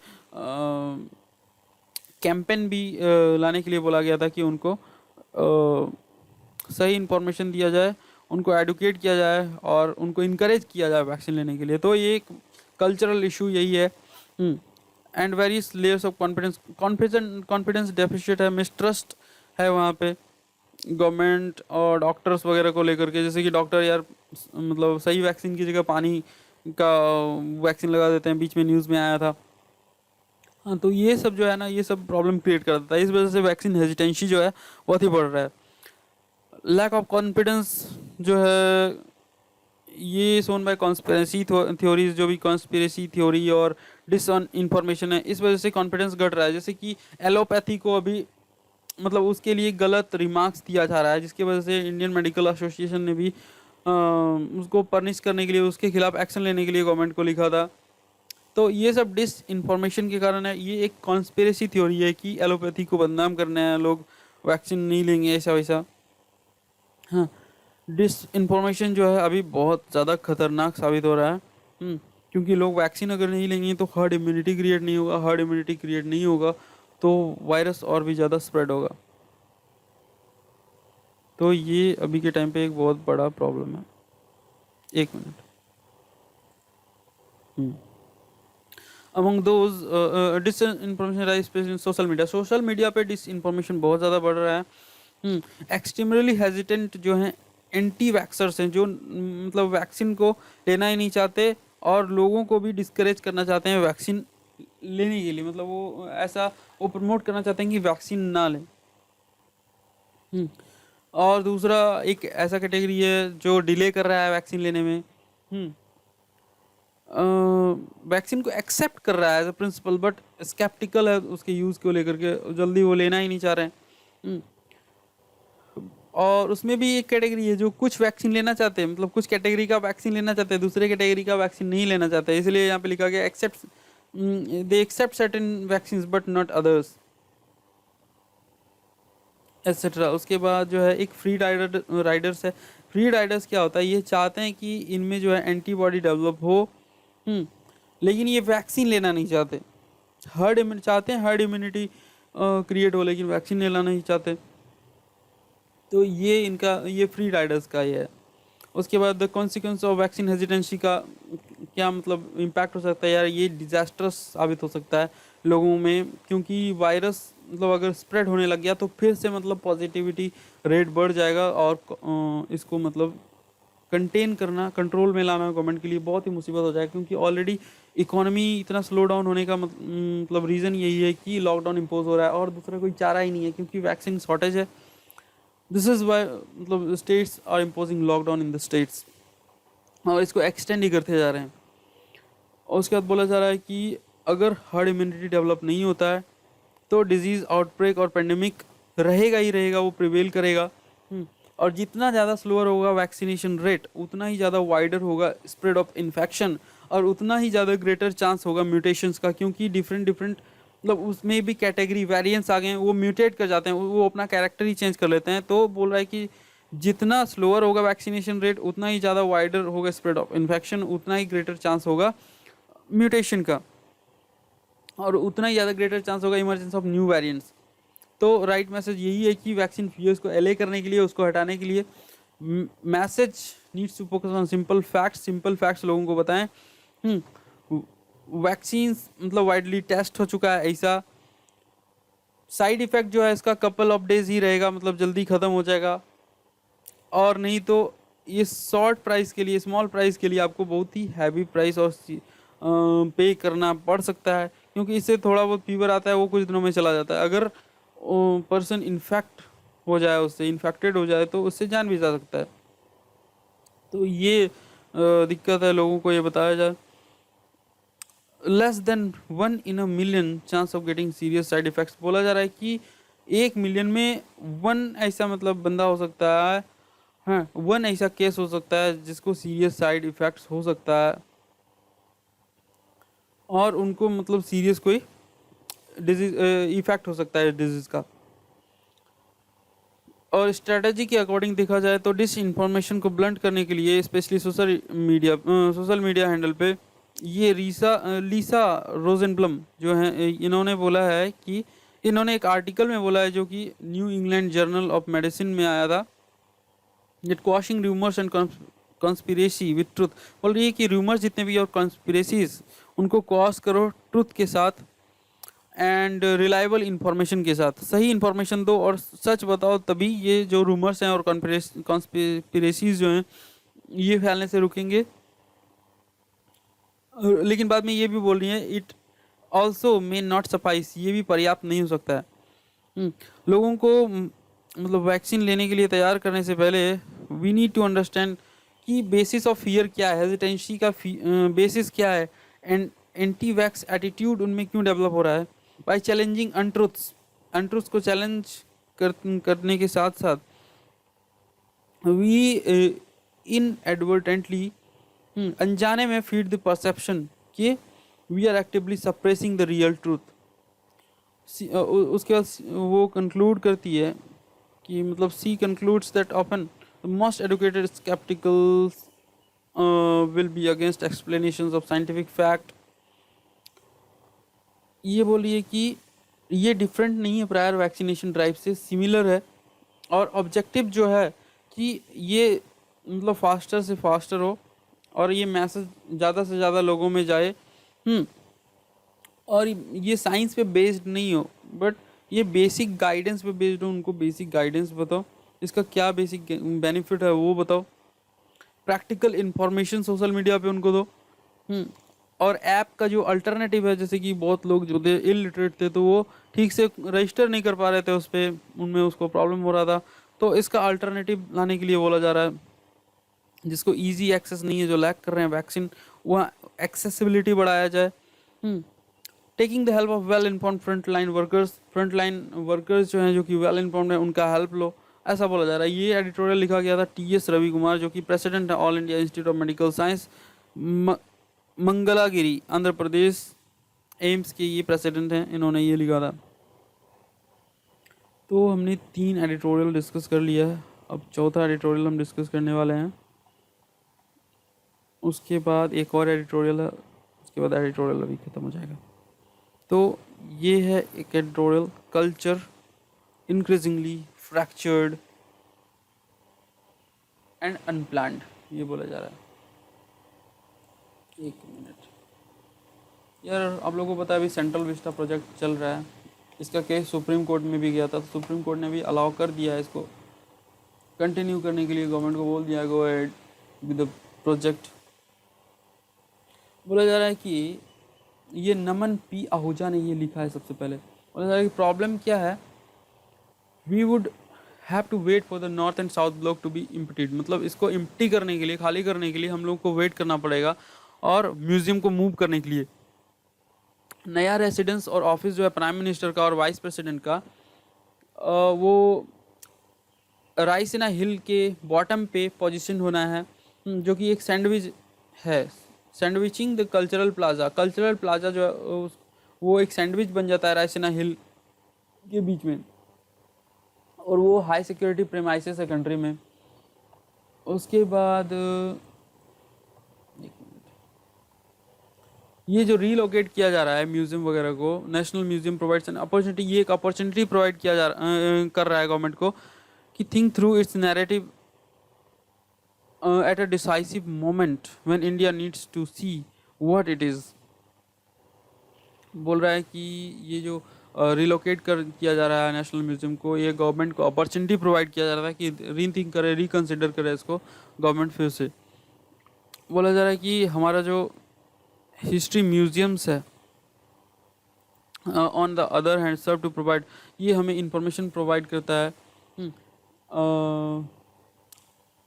कैंपेन भी लाने के लिए बोला गया था कि उनको सही इन्फॉर्मेशन दिया जाए, उनको एडुकेट किया जाए और उनको इनकरेज किया जाए वैक्सीन लेने के लिए। तो ये एक कल्चरल इशू यही है। And various layers of confidence deficit है, मिसट्रस्ट है वहाँ पे गवर्नमेंट और डॉक्टर्स वगैरह को लेकर के, जैसे कि डॉक्टर यार मतलब सही वैक्सीन की जगह पानी का वैक्सीन लगा देते हैं, बीच में न्यूज़ में आया था। हाँ, तो ये सब जो है ना, ये सब प्रॉब्लम क्रिएट कर देता है, इस वजह से वैक्सीन हेजिटेंसी जो है बहुत ही बढ़ रहा है। लैक ऑफ कॉन्फिडेंस जो है ये सोन बाय कॉन्स्पिरेसी थ्योरीज, जो भी कॉन्स्पिरेसी थ्योरी और डिस इन्फॉर्मेशन है, इस वजह से कॉन्फिडेंस घट रहा है। जैसे कि एलोपैथी को अभी मतलब उसके लिए गलत रिमार्क्स दिया जा रहा है, जिसकी वजह से इंडियन मेडिकल एसोसिएशन ने भी उसको पनिश करने के लिए, उसके खिलाफ एक्शन लेने के लिए गवर्नमेंट को लिखा था। तो ये सब डिस इन्फॉर्मेशन के कारण है, ये एक कॉन्स्पिरेसी थ्योरी है कि एलोपैथी को बदनाम करना है, लोग वैक्सीन नहीं लेंगे ऐसा वैसा। हाँ, डिस इन्फॉर्मेशन जो है अभी बहुत ज़्यादा खतरनाक साबित हो रहा है, क्योंकि लोग वैक्सीन अगर नहीं लेंगे तो हर्ड इम्यूनिटी क्रिएट नहीं होगा, हर्ड इम्यूनिटी क्रिएट नहीं होगा तो वायरस और भी ज़्यादा स्प्रेड होगा। तो ये अभी के टाइम पे एक बहुत बड़ा प्रॉब्लम है। एक minute. Among those disinformation rise specially social media पे डिस इन्फॉर्मेशन बहुत ज़्यादा बढ़ रहा है। एक्सट्रीमली हेजिटेंट जो हैं एंटी वैक्सर्स हैं, जो मतलब वैक्सीन को लेना ही नहीं चाहते और लोगों को भी डिस्करेज करना चाहते हैं वैक्सीन लेने के लिए, मतलब वो प्रमोट करना चाहते हैं कि वैक्सीन ना लें। और दूसरा एक ऐसा कैटेगरी है जो डिले कर रहा है वैक्सीन लेने में, वैक्सीन को एक्सेप्ट कर रहा है as a principle but sceptical है उसके यूज़ को लेकर के, जल्दी वो लेना ही नहीं चाह रहे हैं। और उसमें भी एक कैटेगरी है जो कुछ वैक्सीन लेना चाहते हैं, मतलब कुछ कैटेगरी का वैक्सीन लेना चाहते हैं, दूसरे कैटेगरी का वैक्सीन नहीं लेना चाहते, इसलिए यहाँ पे लिखा गया accept they accept certain vaccine but not others etcetera. उसके बाद जो है एक फ्री राइडर्स है। फ्री राइडर्स क्या होता है, ये चाहते हैं कि इनमें जो है एंटीबॉडी डेवलप हो, लेकिन ये वैक्सीन लेना नहीं चाहते, चाहते हैं हर्ड इम्यूनिटी क्रिएट हो, लेकिन वैक्सीन लेना नहीं चाहते। तो ये फ्री राइडर्स का ये है। उसके बाद the consequence of vaccine hesitancy का क्या मतलब इम्पैक्ट हो सकता है यार, ये डिजास्टर्स साबित हो सकता है लोगों में, क्योंकि वायरस मतलब अगर स्प्रेड होने लग गया तो फिर से मतलब पॉजिटिविटी रेट बढ़ जाएगा, और इसको मतलब कंटेन करना, कंट्रोल में लाना गवर्नमेंट के लिए बहुत ही मुसीबत हो जाएगा, क्योंकि ऑलरेडी इकोनॉमी इतना स्लो डाउन होने का मतलब रीज़न यही है कि लॉकडाउन इम्पोज हो रहा है, और दूसरा कोई चारा ही नहीं है क्योंकि वैक्सीन शॉर्टेज है। दिस इज़ वाई मतलब states are imposing lockdown in the states, और इसको एक्सटेंड ही करते जा रहे हैं। और उसके बाद बोला जा रहा है कि अगर हर्ड इम्यूनिटी डेवलप नहीं होता है तो डिजीज़ आउटब्रेक और पेंडेमिक रहेगा ही रहेगा, वो प्रिवेल करेगा। और जितना ज़्यादा स्लोअर होगा वैक्सीनेशन रेट, उतना ही ज़्यादा वाइडर होगा स्प्रेड ऑफ इन्फेक्शन, और उतना ही ज़्यादा ग्रेटर चांस होगा म्यूटेशंस का, क्योंकि डिफरेंट मतलब उसमें भी कैटेगरी वेरिएंट्स आ गए हैं, वो म्यूटेट कर जाते हैं, वो अपना कैरेक्टर ही चेंज कर लेते हैं। तो बोल रहा है कि जितना स्लोअर होगा वैक्सीनेशन रेट, उतना ही ज़्यादा वाइडर होगा स्प्रेड ऑफ इन्फेक्शन, उतना ही ग्रेटर चांस होगा म्यूटेशन का, और उतना ही ज़्यादा ग्रेटर चांस होगा इमरजेंस ऑफ न्यू वेरिएंट्स। तो राइट मैसेज यही है कि वैक्सीन फियर्स को एले करने के लिए, उसको हटाने के लिए message needs to focus on simple facts लोगों को बताएं। वैक्सीन मतलब वाइडली टेस्ट हो चुका है, ऐसा साइड इफेक्ट जो है इसका कपल ऑफ डेज ही रहेगा, मतलब जल्दी ख़त्म हो जाएगा। और नहीं तो ये शॉर्ट प्राइस के लिए, स्मॉल प्राइस के लिए आपको बहुत ही हैवी प्राइस और पे करना पड़ सकता है, क्योंकि इससे थोड़ा बहुत फीवर आता है, वो कुछ दिनों में चला जाता है। अगर पर्सन इन्फेक्ट हो जाए, उससे इन्फेक्टेड हो जाए, तो उससे जान भी जा सकता है। तो ये दिक्कत है, लोगों को ये बताया जाए। Less than 1 in a million chance of getting serious side effects, बोला जा रहा है कि 1 मिलियन में 1 ऐसा मतलब बंदा हो सकता है, हाँ 1 ऐसा केस हो सकता है जिसको सीरियस साइड इफेक्ट्स हो सकता है, और उनको मतलब सीरियस कोई डिजीज इफेक्ट हो सकता है डिजीज का। और स्ट्रेटजी के अकॉर्डिंग देखा जाए तो डिस इन्फॉर्मेशन को ब्लंट करने के लिए, स्पेशली सोशल मीडिया हैंडल पे, ये लीसा रोजेनब्लम जो है, इन्होंने बोला है कि इन्होंने एक आर्टिकल में बोला है जो कि new England journal of medicine में आया था, that quashing rumours and conspiracy with truth. बोल रही है कि रूमर्स जितने भी और कॉन्स्पिरेसीज, उनको क्रॉस करो ट्रुथ के साथ एंड रिलायबल इंफॉर्मेशन के साथ। सही इंफॉर्मेशन दो और सच बताओ, तभी ये जो रूमर्स हैं और कॉन्स्पिरेसीज जो हैं ये फैलने से रुकेंगे। लेकिन बाद में ये भी बोल रही है, it also may not suffice, ये भी पर्याप्त नहीं हो सकता है। लोगों को मतलब वैक्सीन लेने के लिए तैयार करने से पहले वी नीड टू अंडरस्टैंड कि बेसिस ऑफ फियर क्या है, हेजिटेंसी का बेसिस क्या है, एंड एंटी वैक्स एटीट्यूड उनमें क्यों डेवलप हो रहा है। बाई चैलेंजिंग अनट्रूथ्स को चैलेंज करने के साथ साथ वी इन एडवर्टेंटली अनजाने में फीड द परसेप्शन कि we are actively suppressing the real truth. उसके बाद वो कंक्लूड करती है कि मतलब she concludes that often the most educated scepticals will be against explanations of scientific fact. ये बोलिए कि ये डिफरेंट नहीं है प्रायर वैक्सीनेशन ड्राइव से, सिमिलर है, और ऑब्जेक्टिव जो है कि ये मतलब फास्टर से फास्टर हो और ये मैसेज ज़्यादा से ज़्यादा लोगों में जाए। और ये साइंस पे बेस्ड नहीं हो, बट ये बेसिक गाइडेंस पे बेस्ड हो। उनको बेसिक गाइडेंस बताओ, इसका क्या बेसिक बेनिफिट है वो बताओ, प्रैक्टिकल इन्फॉर्मेशन सोशल मीडिया पे उनको दो। और ऐप का जो अल्टरनेटिव है, जैसे कि बहुत लोग जो थे इलिटरेट थे, तो वो ठीक से रजिस्टर नहीं कर पा रहे थे उस पर, उनमें उसको प्रॉब्लम हो रहा था, तो इसका अल्टरनेटिव लाने के लिए बोला जा रहा है, जिसको इजी एक्सेस नहीं है, जो लैक कर रहे हैं वैक्सीन, वह एक्सेसिबिलिटी बढ़ाया जाए। Taking the help of well informed frontline workers जो हैं, जो कि वेल इन्फॉर्म्ड है, उनका हेल्प लो, ऐसा बोला जा रहा है। ये एडिटोरियल लिखा गया था टी.एस. रवि कुमार, जो कि प्रेसिडेंट है all India institute of medical science, Mangalagiri Andhra Pradesh, AIIMS के ये प्रेसिडेंट हैं, इन्होंने ये लिखा था। तो हमने 3 एडिटोरियल डिस्कस कर लिया है, अब चौथा एडिटोरियल हम डिस्कस करने वाले हैं। उसके बाद एक और एडिटोरियल है, उसके बाद एडिटोरियल अभी ख़त्म हो जाएगा। तो ये है एक editorial, culture increasingly fractured and unplanned, ये बोला जा रहा है। एक मिनट यार, आप लोगों को पता है अभी सेंट्रल विस्टा प्रोजेक्ट चल रहा है, इसका केस सुप्रीम कोर्ट में भी गया था, तो सुप्रीम कोर्ट ने भी अलाउ कर दिया है इसको कंटिन्यू करने के लिए। गवर्नमेंट को बोल दिया go ahead with the project. बोला जा रहा है कि ये नमन पी आहूजा ने ये लिखा है सबसे पहले। बोला जा रहा है कि प्रॉब्लम क्या है, we would have to wait for the north and south block to be emptied, मतलब इसको इम्प्टी करने के लिए, खाली करने के लिए हम लोग को वेट करना पड़ेगा, और म्यूज़ियम को मूव करने के लिए नया रेसिडेंस और ऑफिस जो है प्राइम मिनिस्टर का और वाइस प्रेसिडेंट का, वो रायसीना हिल के बॉटम पे पोजीशन होना है, जो कि एक सैंडविच है, सैंडविचिंग द कल्चरल प्लाजा जो है वो एक सैंडविच बन जाता है रायसीना हिल के बीच में, और वो हाई सिक्योरिटी प्रेमाइसेस है कंट्री में। उसके बाद ये जो रीलोकेट किया जा रहा है म्यूजियम वगैरह को, national museum provides an opportunity, ये एक अपॉर्चुनिटी प्रोवाइड किया कर रहा है गवर्नमेंट को कि think through its narrative at a decisive moment when India needs to see what it is. बोल रहा है कि ये जो रिलोकेट कर किया जा रहा है नेशनल म्यूजियम को, ये गवर्नमेंट को अपॉर्चुनिटी प्रोवाइड किया जा रहा है कि रीथिंक करे, रिकन्सिडर करे इसको गवर्नमेंट फिर से। बोला जा रहा है कि हमारा जो हिस्ट्री म्यूजियम्स है on the other hand serve to provide, ये हमें इंफॉर्मेशन प्रोवाइड करता है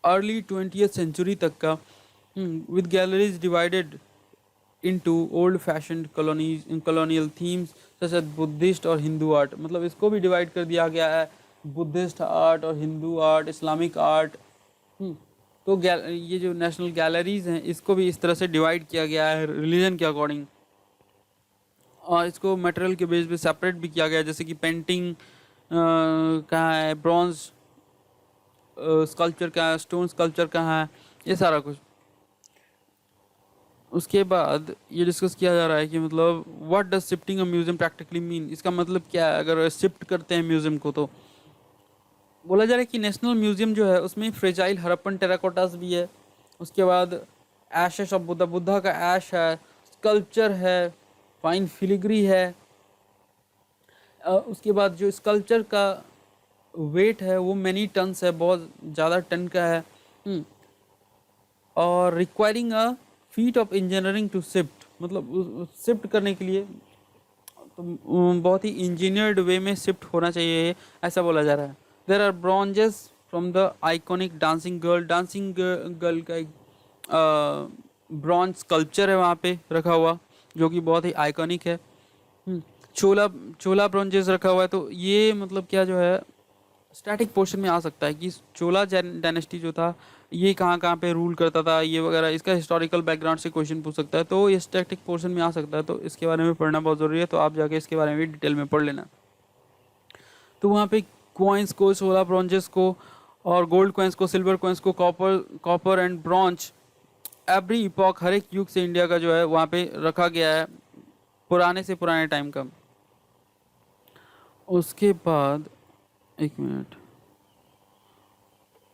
अर्ली 20th सेंचुरी तक का, with galleries divided into old fashion colonial themes such as Buddhist और हिंदू आर्ट। मतलब इसको भी डिवाइड कर दिया गया है, बुद्धिस्ट आर्ट और हिंदू आर्ट, इस्लामिक आर्ट। तो ये जो नेशनल गैलरीज हैं इसको भी इस तरह से डिवाइड किया गया है रिलीजन के अकॉर्डिंग, और इसको मटेरियल के बेस पे सेपरेट भी किया गया है, जैसे कि पेंटिंग कहाँ है, ब्रॉन्ज स्कल्पचर कहाँ है, स्टोन स्कल्पचर कहाँ है, ये सारा कुछ। उसके बाद ये डिस्कस किया जा रहा है कि मतलब what does shifting a museum practically mean, इसका मतलब क्या है अगर शिफ्ट करते हैं म्यूजियम को। तो बोला जा रहा है कि नेशनल म्यूजियम जो है उसमें फ्रेजाइल हड़प्पन टेराकोटास भी है, उसके बाद एशेस ऑफ बुद्धा का ऐश है, स्कल्पचर है, फाइन फिलिग्री है। उसके बाद जो स्कल्पचर का वेट है वो मैनी टन्स है, बहुत ज़्यादा टन का है। और requiring a feat of engineering to shift, मतलब शिफ्ट करने के लिए तो बहुत ही इंजीनियर्ड वे में शिफ्ट होना चाहिए, ऐसा बोला जा रहा है। There are bronzes from the iconic dancing girl का एक ब्रॉन्ज स्कल्पचर है वहाँ पे रखा हुआ, जो कि बहुत ही आइकॉनिक है। चोला ब्रॉन्जेस रखा हुआ है, तो ये मतलब क्या जो है स्टैटिक पोर्शन में आ सकता है कि चोला डायनेस्टी जो था ये कहाँ कहाँ पे रूल करता था ये वगैरह, इसका हिस्टोरिकल बैकग्राउंड से क्वेश्चन पूछ सकता है, तो ये स्टैटिक पोर्शन में आ सकता है। तो इसके बारे में पढ़ना बहुत ज़रूरी है, तो आप जाके इसके बारे में डिटेल में पढ़ लेना। तो वहाँ पे कॉइन्स को, सोलह ब्रॉन्जेस को और गोल्ड कॉइन्स को, सिल्वर कॉइन्स को, copper and bronze, every epoch, हर एक युग से इंडिया का जो है वहाँ पे रखा गया है, पुराने से पुराने टाइम का। उसके बाद एक मिनट,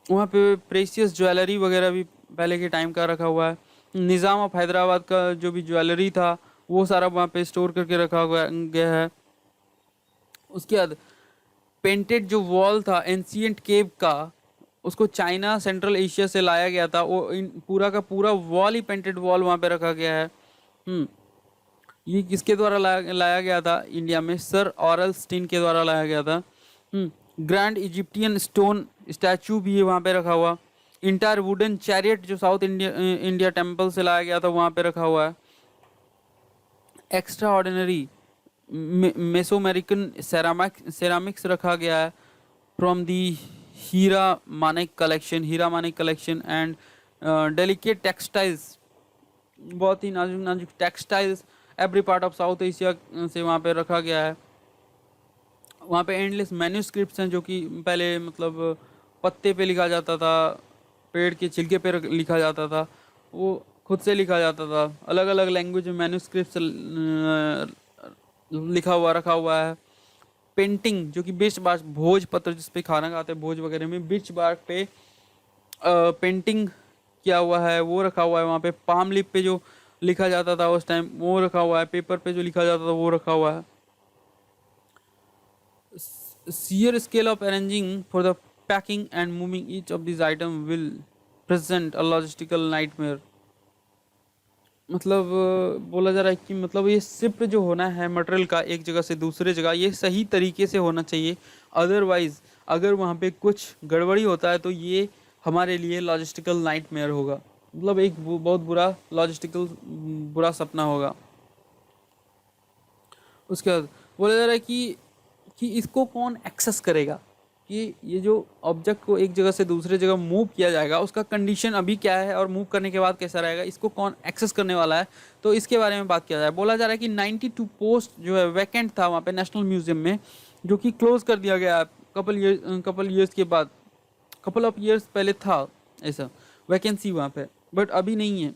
वहाँ पे प्रेशियस ज्वेलरी वगैरह भी पहले के टाइम का रखा हुआ है। निज़ाम ऑफ हैदराबाद का जो भी ज्वेलरी था वो सारा वहाँ पे स्टोर करके रखा गया है। उसके बाद पेंटेड जो वॉल था एंशिएंट केव का, उसको चाइना सेंट्रल एशिया से लाया गया था, वो पूरा का पूरा वॉल ही पेंटेड वॉल वहाँ पे रखा गया है। ये किसके द्वारा लाया गया था इंडिया में? सर ऑरल स्टीन के द्वारा लाया गया था। ग्रैंड इजिप्टियन स्टोन स्टैचू भी है वहाँ पे रखा हुआ। इंटायर वुडन चैरियट जो साउथ इंडिया टेम्पल से लाया गया था वहाँ पे रखा हुआ है। एक्स्ट्रा ऑर्डिनरी मेसोअमेरिकन सेरामिक्स रखा गया है from the Hira Manek collection and delicate textiles, बहुत ही नाजुक नाजुक textiles every part of South Asia से वहाँ पे रखा गया है। वहाँ पे एंडलेस मैन्यूस्क्रिप्ट्स हैं जो कि पहले मतलब पत्ते पे लिखा जाता था, पेड़ के छिलके पे लिखा जाता था, वो खुद से लिखा जाता था। अलग अलग लैंग्वेज में मैन्यूस्क्रिप्ट्स लिखा हुआ रखा हुआ है। पेंटिंग जो कि बीच बार भोज पत्र जिस पे खाना खाते हैं भोज वगैरह में, बीच बार पे पेंटिंग किया हुआ है वो रखा हुआ है। वहाँ पे पाम लीफ पे जो लिखा जाता था उस टाइम वो रखा हुआ है। पेपर पे जो लिखा जाता था वो रखा हुआ है। sheer scale of arranging for the packing and moving each of these items will present a logistical nightmare। मतलब बोला जा रहा है कि मतलब ये शिफ्ट जो होना है मटेरियल का एक जगह से दूसरे जगह, ये सही तरीके से होना चाहिए। अदरवाइज अगर वहाँ पे कुछ गड़बड़ी होता है तो ये हमारे लिए लॉजिस्टिकल नाइटमेयर होगा, मतलब एक बहुत बुरा लॉजिस्टिकल बुरा सपना होगा। उसके बाद बोला जा रहा है कि इसको कौन एक्सेस करेगा, कि ये जो ऑब्जेक्ट को एक जगह से दूसरे जगह मूव किया जाएगा उसका कंडीशन अभी क्या है और मूव करने के बाद कैसा रहेगा, इसको कौन एक्सेस करने वाला है, तो इसके बारे में बात किया जाए। बोला जा रहा है कि 92 पोस्ट जो है वैकेंट था वहाँ पे नेशनल म्यूजियम में, जो कि क्लोज कर दिया गया कपल ईयर्स के बाद। कपल ऑफ ईयर्स पहले था ऐसा वैकेंसी वहाँ पे, बट अभी नहीं है,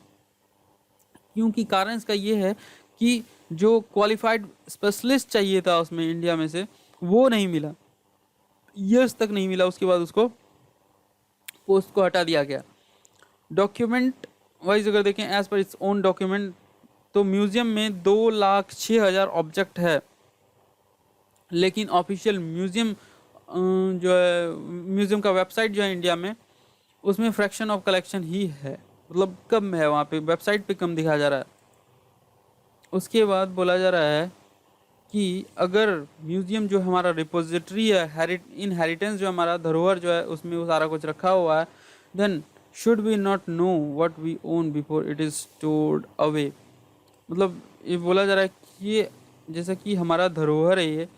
क्योंकि कारण इसका ये है कि जो क्वालिफाइड स्पेशलिस्ट चाहिए था उसमें इंडिया में से वो नहीं मिला, ईयर्स तक नहीं मिला, उसके बाद उसको पोस्ट को हटा दिया गया। डॉक्यूमेंट वाइज अगर देखें as per its own document, तो म्यूजियम में 2,06,000 ऑब्जेक्ट है, लेकिन ऑफिशियल म्यूजियम जो है म्यूजियम का वेबसाइट जो है इंडिया में, उसमें फ्रैक्शन ऑफ कलेक्शन ही है, मतलब कम है, वहाँ पे वेबसाइट पे कम दिखाया जा रहा है। उसके बाद बोला जा रहा है कि अगर म्यूजियम जो हमारा रिपोजिटरी है, इनहेरिटेंस जो हमारा धरोहर जो है उसमें वो सारा कुछ रखा हुआ है, then should we not know what we own before it is stored away. मतलब ये बोला जा रहा है कि ये जैसा कि हमारा धरोहर है ये,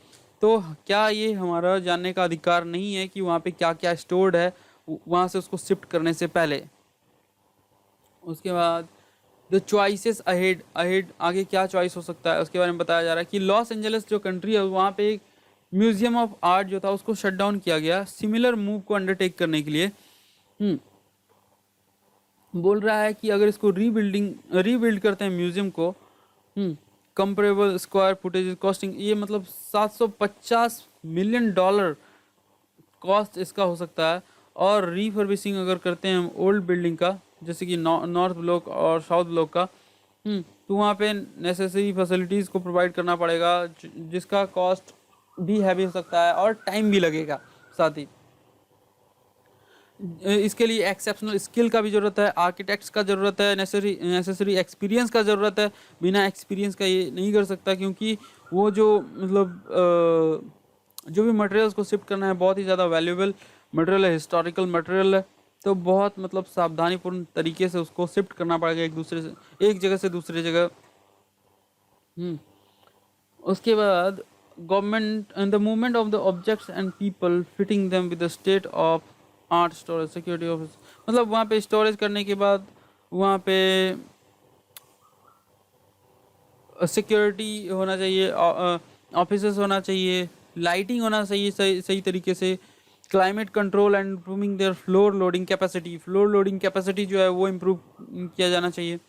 तो क्या ये हमारा जानने का अधिकार नहीं है कि वहाँ पे क्या क्या स्टोर्ड है वहाँ से उसको शिफ्ट करने से पहले। उसके बाद द चॉइसेस अहेड, आगे क्या चॉइस हो सकता है उसके बारे में बताया जा रहा है कि लॉस एंजलिस जो कंट्री है वहाँ पे एक म्यूजियम ऑफ आर्ट जो था उसको शट डाउन किया गया सिमिलर मूव को अंडरटेक करने के लिए। बोल रहा है कि अगर इसको रीबिल्ड करते हैं म्यूजियम को, कंपेरेबल स्क्वायर फुटेज कॉस्टिंग, ये मतलब $750 मिलियन कॉस्ट इसका हो सकता है। और रीफर्बिशिंग अगर करते हैं हम ओल्ड बिल्डिंग का, जैसे कि नॉर्थ ब्लॉक और साउथ ब्लॉक का, तो वहाँ पे नेसेसरी फैसिलिटीज़ को प्रोवाइड करना पड़ेगा, जिसका कॉस्ट भी हैवी हो सकता है और टाइम भी लगेगा साथ ही। इसके लिए एक्सेप्शनल स्किल का भी ज़रूरत है, आर्किटेक्ट्स का ज़रूरत है, नेसेसरी एक्सपीरियंस का ज़रूरत है। बिना एक्सपीरियंस का ये नहीं कर सकता, क्योंकि वो जो मतलब जो भी मटेरियल्स को शिफ्ट करना है बहुत ही ज़्यादा वैल्यूएबल मटेरियल है, हिस्टोरिकल मटेरियल है, तो बहुत मतलब सावधानीपूर्ण तरीके से उसको शिफ्ट करना पड़ेगा एक जगह से दूसरी जगह। उसके बाद government and the movement of the objects and people fitting them with the state of art storage security office, मतलब वहाँ पे स्टोरेज करने के बाद वहाँ पे सिक्योरिटी होना चाहिए, ऑफिसेस होना चाहिए, लाइटिंग होना चाहिए सही तरीके से, climate control and improving there floor loading capacity जो है वो इम्प्रूव किया जाना चाहिए।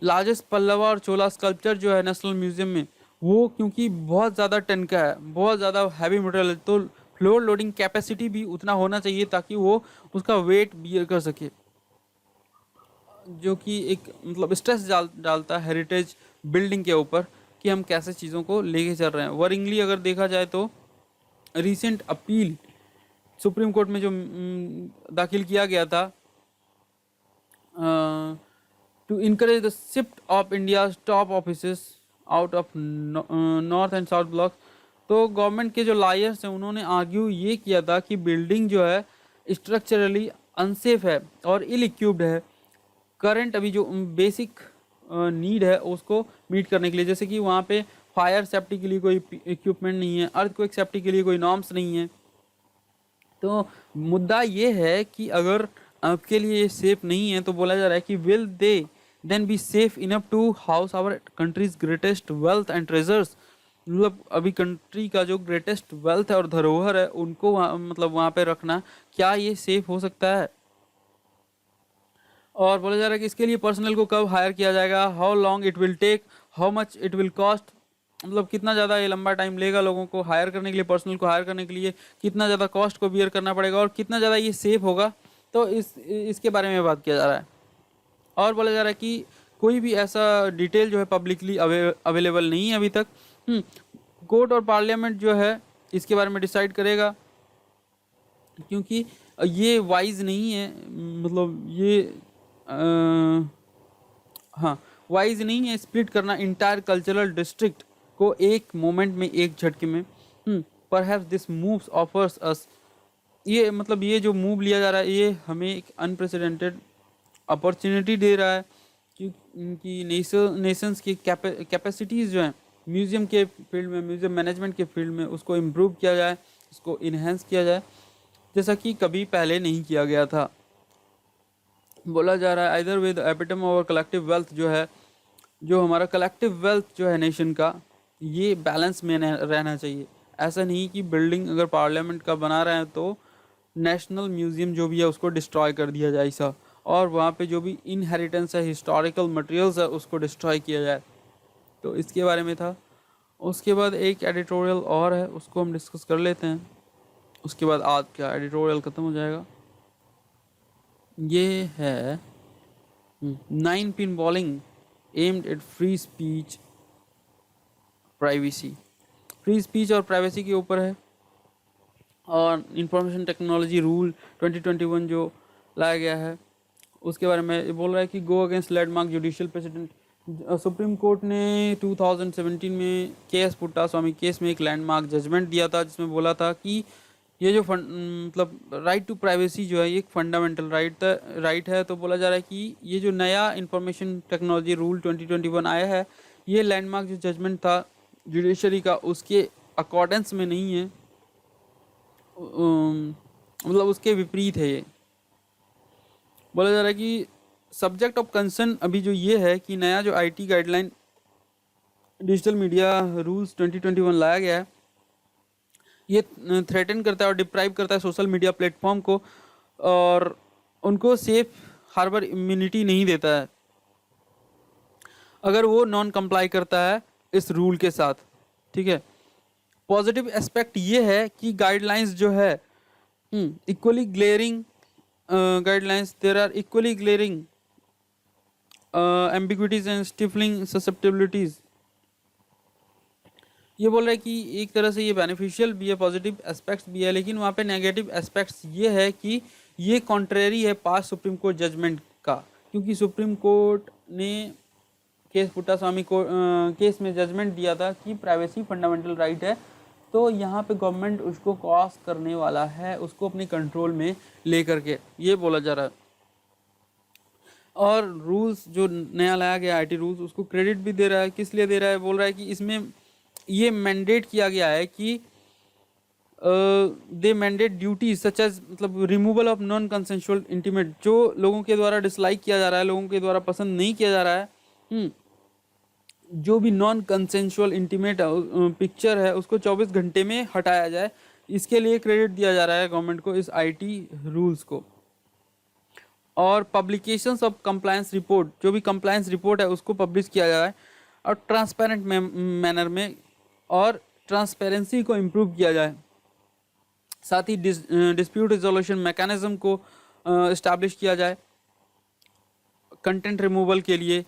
लार्जेस्ट पल्लवा और चोला स्कल्पचर जो है नेशनल म्यूजियम में, वो क्योंकि बहुत ज़्यादा टन का है, बहुत ज़्यादा हैवी मटेरियल है, तो फ्लोर लोडिंग कैपेसिटी भी उतना होना चाहिए ताकि वो उसका वेट बियर कर सके, जो कि एक मतलब स्ट्रेस डालता है हेरिटेज बिल्डिंग के ऊपर कि हम कैसे चीज़ों को लेके चल रहे हैं। वरिंगली अगर देखा जाए तो रिसेंट अपील सुप्रीम कोर्ट में जो दाखिल किया गया था to encourage the shift of India's top offices out of North and south Block, तो गवर्नमेंट के जो लॉयर्स हैं उन्होंने आर्ग्यू ये किया था कि बिल्डिंग जो है स्ट्रक्चरली अनसेफ है और इल इक्विप्ड है करंट अभी जो बेसिक नीड है उसको मीट करने के लिए, जैसे कि वहाँ पे फायर सेफ्टी के लिए कोई इक्विपमेंट नहीं है, अर्थक्वेक सेफ्टी के लिए कोई नॉर्म्स नहीं है। तो मुद्दा ये है कि अगर आपके लिए ये सेफ नहीं है तो बोला जा रहा है कि will they then be safe enough to house our country's greatest wealth and treasures, मतलब अभी कंट्री का जो ग्रेटेस्ट वेल्थ है और धरोहर है उनको वहाँ पे रखना, क्या ये सेफ हो सकता है। और बोला जा रहा है कि इसके लिए पर्सनल को कब हायर किया जाएगा, how long it will take, how much it will cost, मतलब कितना ज़्यादा ये लंबा टाइम लेगा लोगों को हायर करने के लिए, पर्सनल को हायर करने के लिए कितना ज़्यादा कॉस्ट को बियर करना पड़ेगा और कितना ज़्यादा ये सेफ होगा, तो इसके बारे में बात किया जा रहा है। और बोला जा रहा है कि कोई भी ऐसा डिटेल जो है पब्लिकली अवेलेबल नहीं है अभी तक। कोर्ट और पार्लियामेंट जो है इसके बारे में डिसाइड करेगा, क्योंकि ये वाइज नहीं है, मतलब ये वाइज नहीं है स्प्लिट करना इंटायर कल्चरल डिस्ट्रिक्ट को एक मोमेंट में, एक झटके में। परहैप्स दिस मूव्स ऑफर्स अस, ये मतलब ये जो मूव लिया जा रहा है ये हमें एक अनप्रेसिडेंटेड अपॉर्चुनिटी दे रहा है कि नेशंस की कैपेसिटीज़ जो हैं म्यूज़ियम के फील्ड में, म्यूज़ियम मैनेजमेंट के फील्ड में, उसको इम्प्रूव किया जाए इसको इन्हेंस किया जाए, जैसा कि कभी पहले नहीं किया गया था। बोला जा रहा है आइदर विद एपिटम और कलेक्टिव वेल्थ जो है, जो हमारा कलेक्टिव वेल्थ जो है नेशन का, ये बैलेंस में रहना चाहिए। ऐसा नहीं कि बिल्डिंग अगर पार्लियामेंट का बना रहे हैं तो नेशनल म्यूज़ियम जो भी है उसको डिस्ट्रॉय कर दिया जाए ऐसा, और वहाँ पे जो भी इनहेरिटेंस है, हिस्टोरिकल मटेरियल्स है, उसको डिस्ट्रॉय किया जाए। तो इसके बारे में था। उसके बाद एक एडिटोरियल और है, उसको हम डिस्कस कर लेते हैं, उसके बाद आज का एडिटोरियल ख़त्म हो जाएगा। ये है 9 pin bowling aimed at free speech privacy. Free speech और प्राइवेसी के ऊपर है, और इंफॉर्मेशन टेक्नोलॉजी रूल 2021 जो लाया गया है उसके बारे में बोल रहा है कि go against landmark judicial president. Supreme court ने 2017 में के.एस. पुट्टास्वामी केस में एक लैंडमार्क जजमेंट दिया था, जिसमें बोला था कि ये जो मतलब राइट टू प्राइवेसी जो है ये एक फंडामेंटल राइट है। तो बोला जा रहा है कि ये जो नया इंफॉर्मेशन टेक्नोलॉजी रूल 2021 आया है, ये लैंडमार्क जो जजमेंट था जुडिशरी का उसके अकॉर्डेंस में नहीं है, मतलब उसके विपरीत है। ये बोला जा रहा है कि सब्जेक्ट ऑफ कंसर्न अभी जो ये है कि नया जो IT guideline digital media rules 2021 लाया गया है, ये थ्रेटन करता है और डिप्राइव करता है सोशल मीडिया प्लेटफॉर्म को, और उनको सेफ हार्बर इम्यूनिटी नहीं देता है अगर वो नॉन कंप्लाई करता है इस रूल के साथ। ठीक है, पॉजिटिव एस्पेक्ट ये है कि गाइडलाइंस जो है equally glaring guidelines, there are equally glaring ambiguities and stifling susceptibilities. ये बोल रहा है कि एक तरह से ये बेनिफिशियल भी है, पॉजिटिव एस्पेक्ट्स भी है, लेकिन वहाँ पे नेगेटिव एस्पेक्ट्स ये है कि ये कॉन्ट्रेरी है पास सुप्रीम कोर्ट जजमेंट का, क्योंकि सुप्रीम कोर्ट ने के.एस. पुट्टास्वामी को केस में जजमेंट दिया था कि प्राइवेसी फंडामेंटल राइट है, तो यहाँ पे गवर्नमेंट उसको क्रॉस करने वाला है, उसको अपने कंट्रोल में ले करके, ये बोला जा रहा है। और रूल्स जो नया लाया गया आईटी रूल्स, उसको क्रेडिट भी दे रहा है। किस लिए दे रहा है? बोल रहा है कि इसमें ये मैंडेट किया गया है कि दे मैंडेट ड्यूटीज सच एज, मतलब removal of non consensual intimate, जो लोगों के द्वारा डिसलाइक किया जा रहा है, लोगों के द्वारा पसंद नहीं किया जा रहा है, जो भी नॉन कंसेंशुअल इंटीमेट पिक्चर है उसको 24 घंटे में हटाया जाए। इसके लिए क्रेडिट दिया जा रहा है गवर्नमेंट को, इस आईटी रूल्स को। और पब्लिकेशंस ऑफ कंप्लायंस रिपोर्ट, जो भी कंप्लायंस रिपोर्ट है उसको पब्लिश किया जाए और ट्रांसपेरेंट मैनर में, और ट्रांसपेरेंसी को इम्प्रूव किया जाए। साथ ही डिस्प्यूट रिजोल्यूशन मैकेनिज्म को इस्टेब्लिश किया जाए कंटेंट रिमूवल के लिए।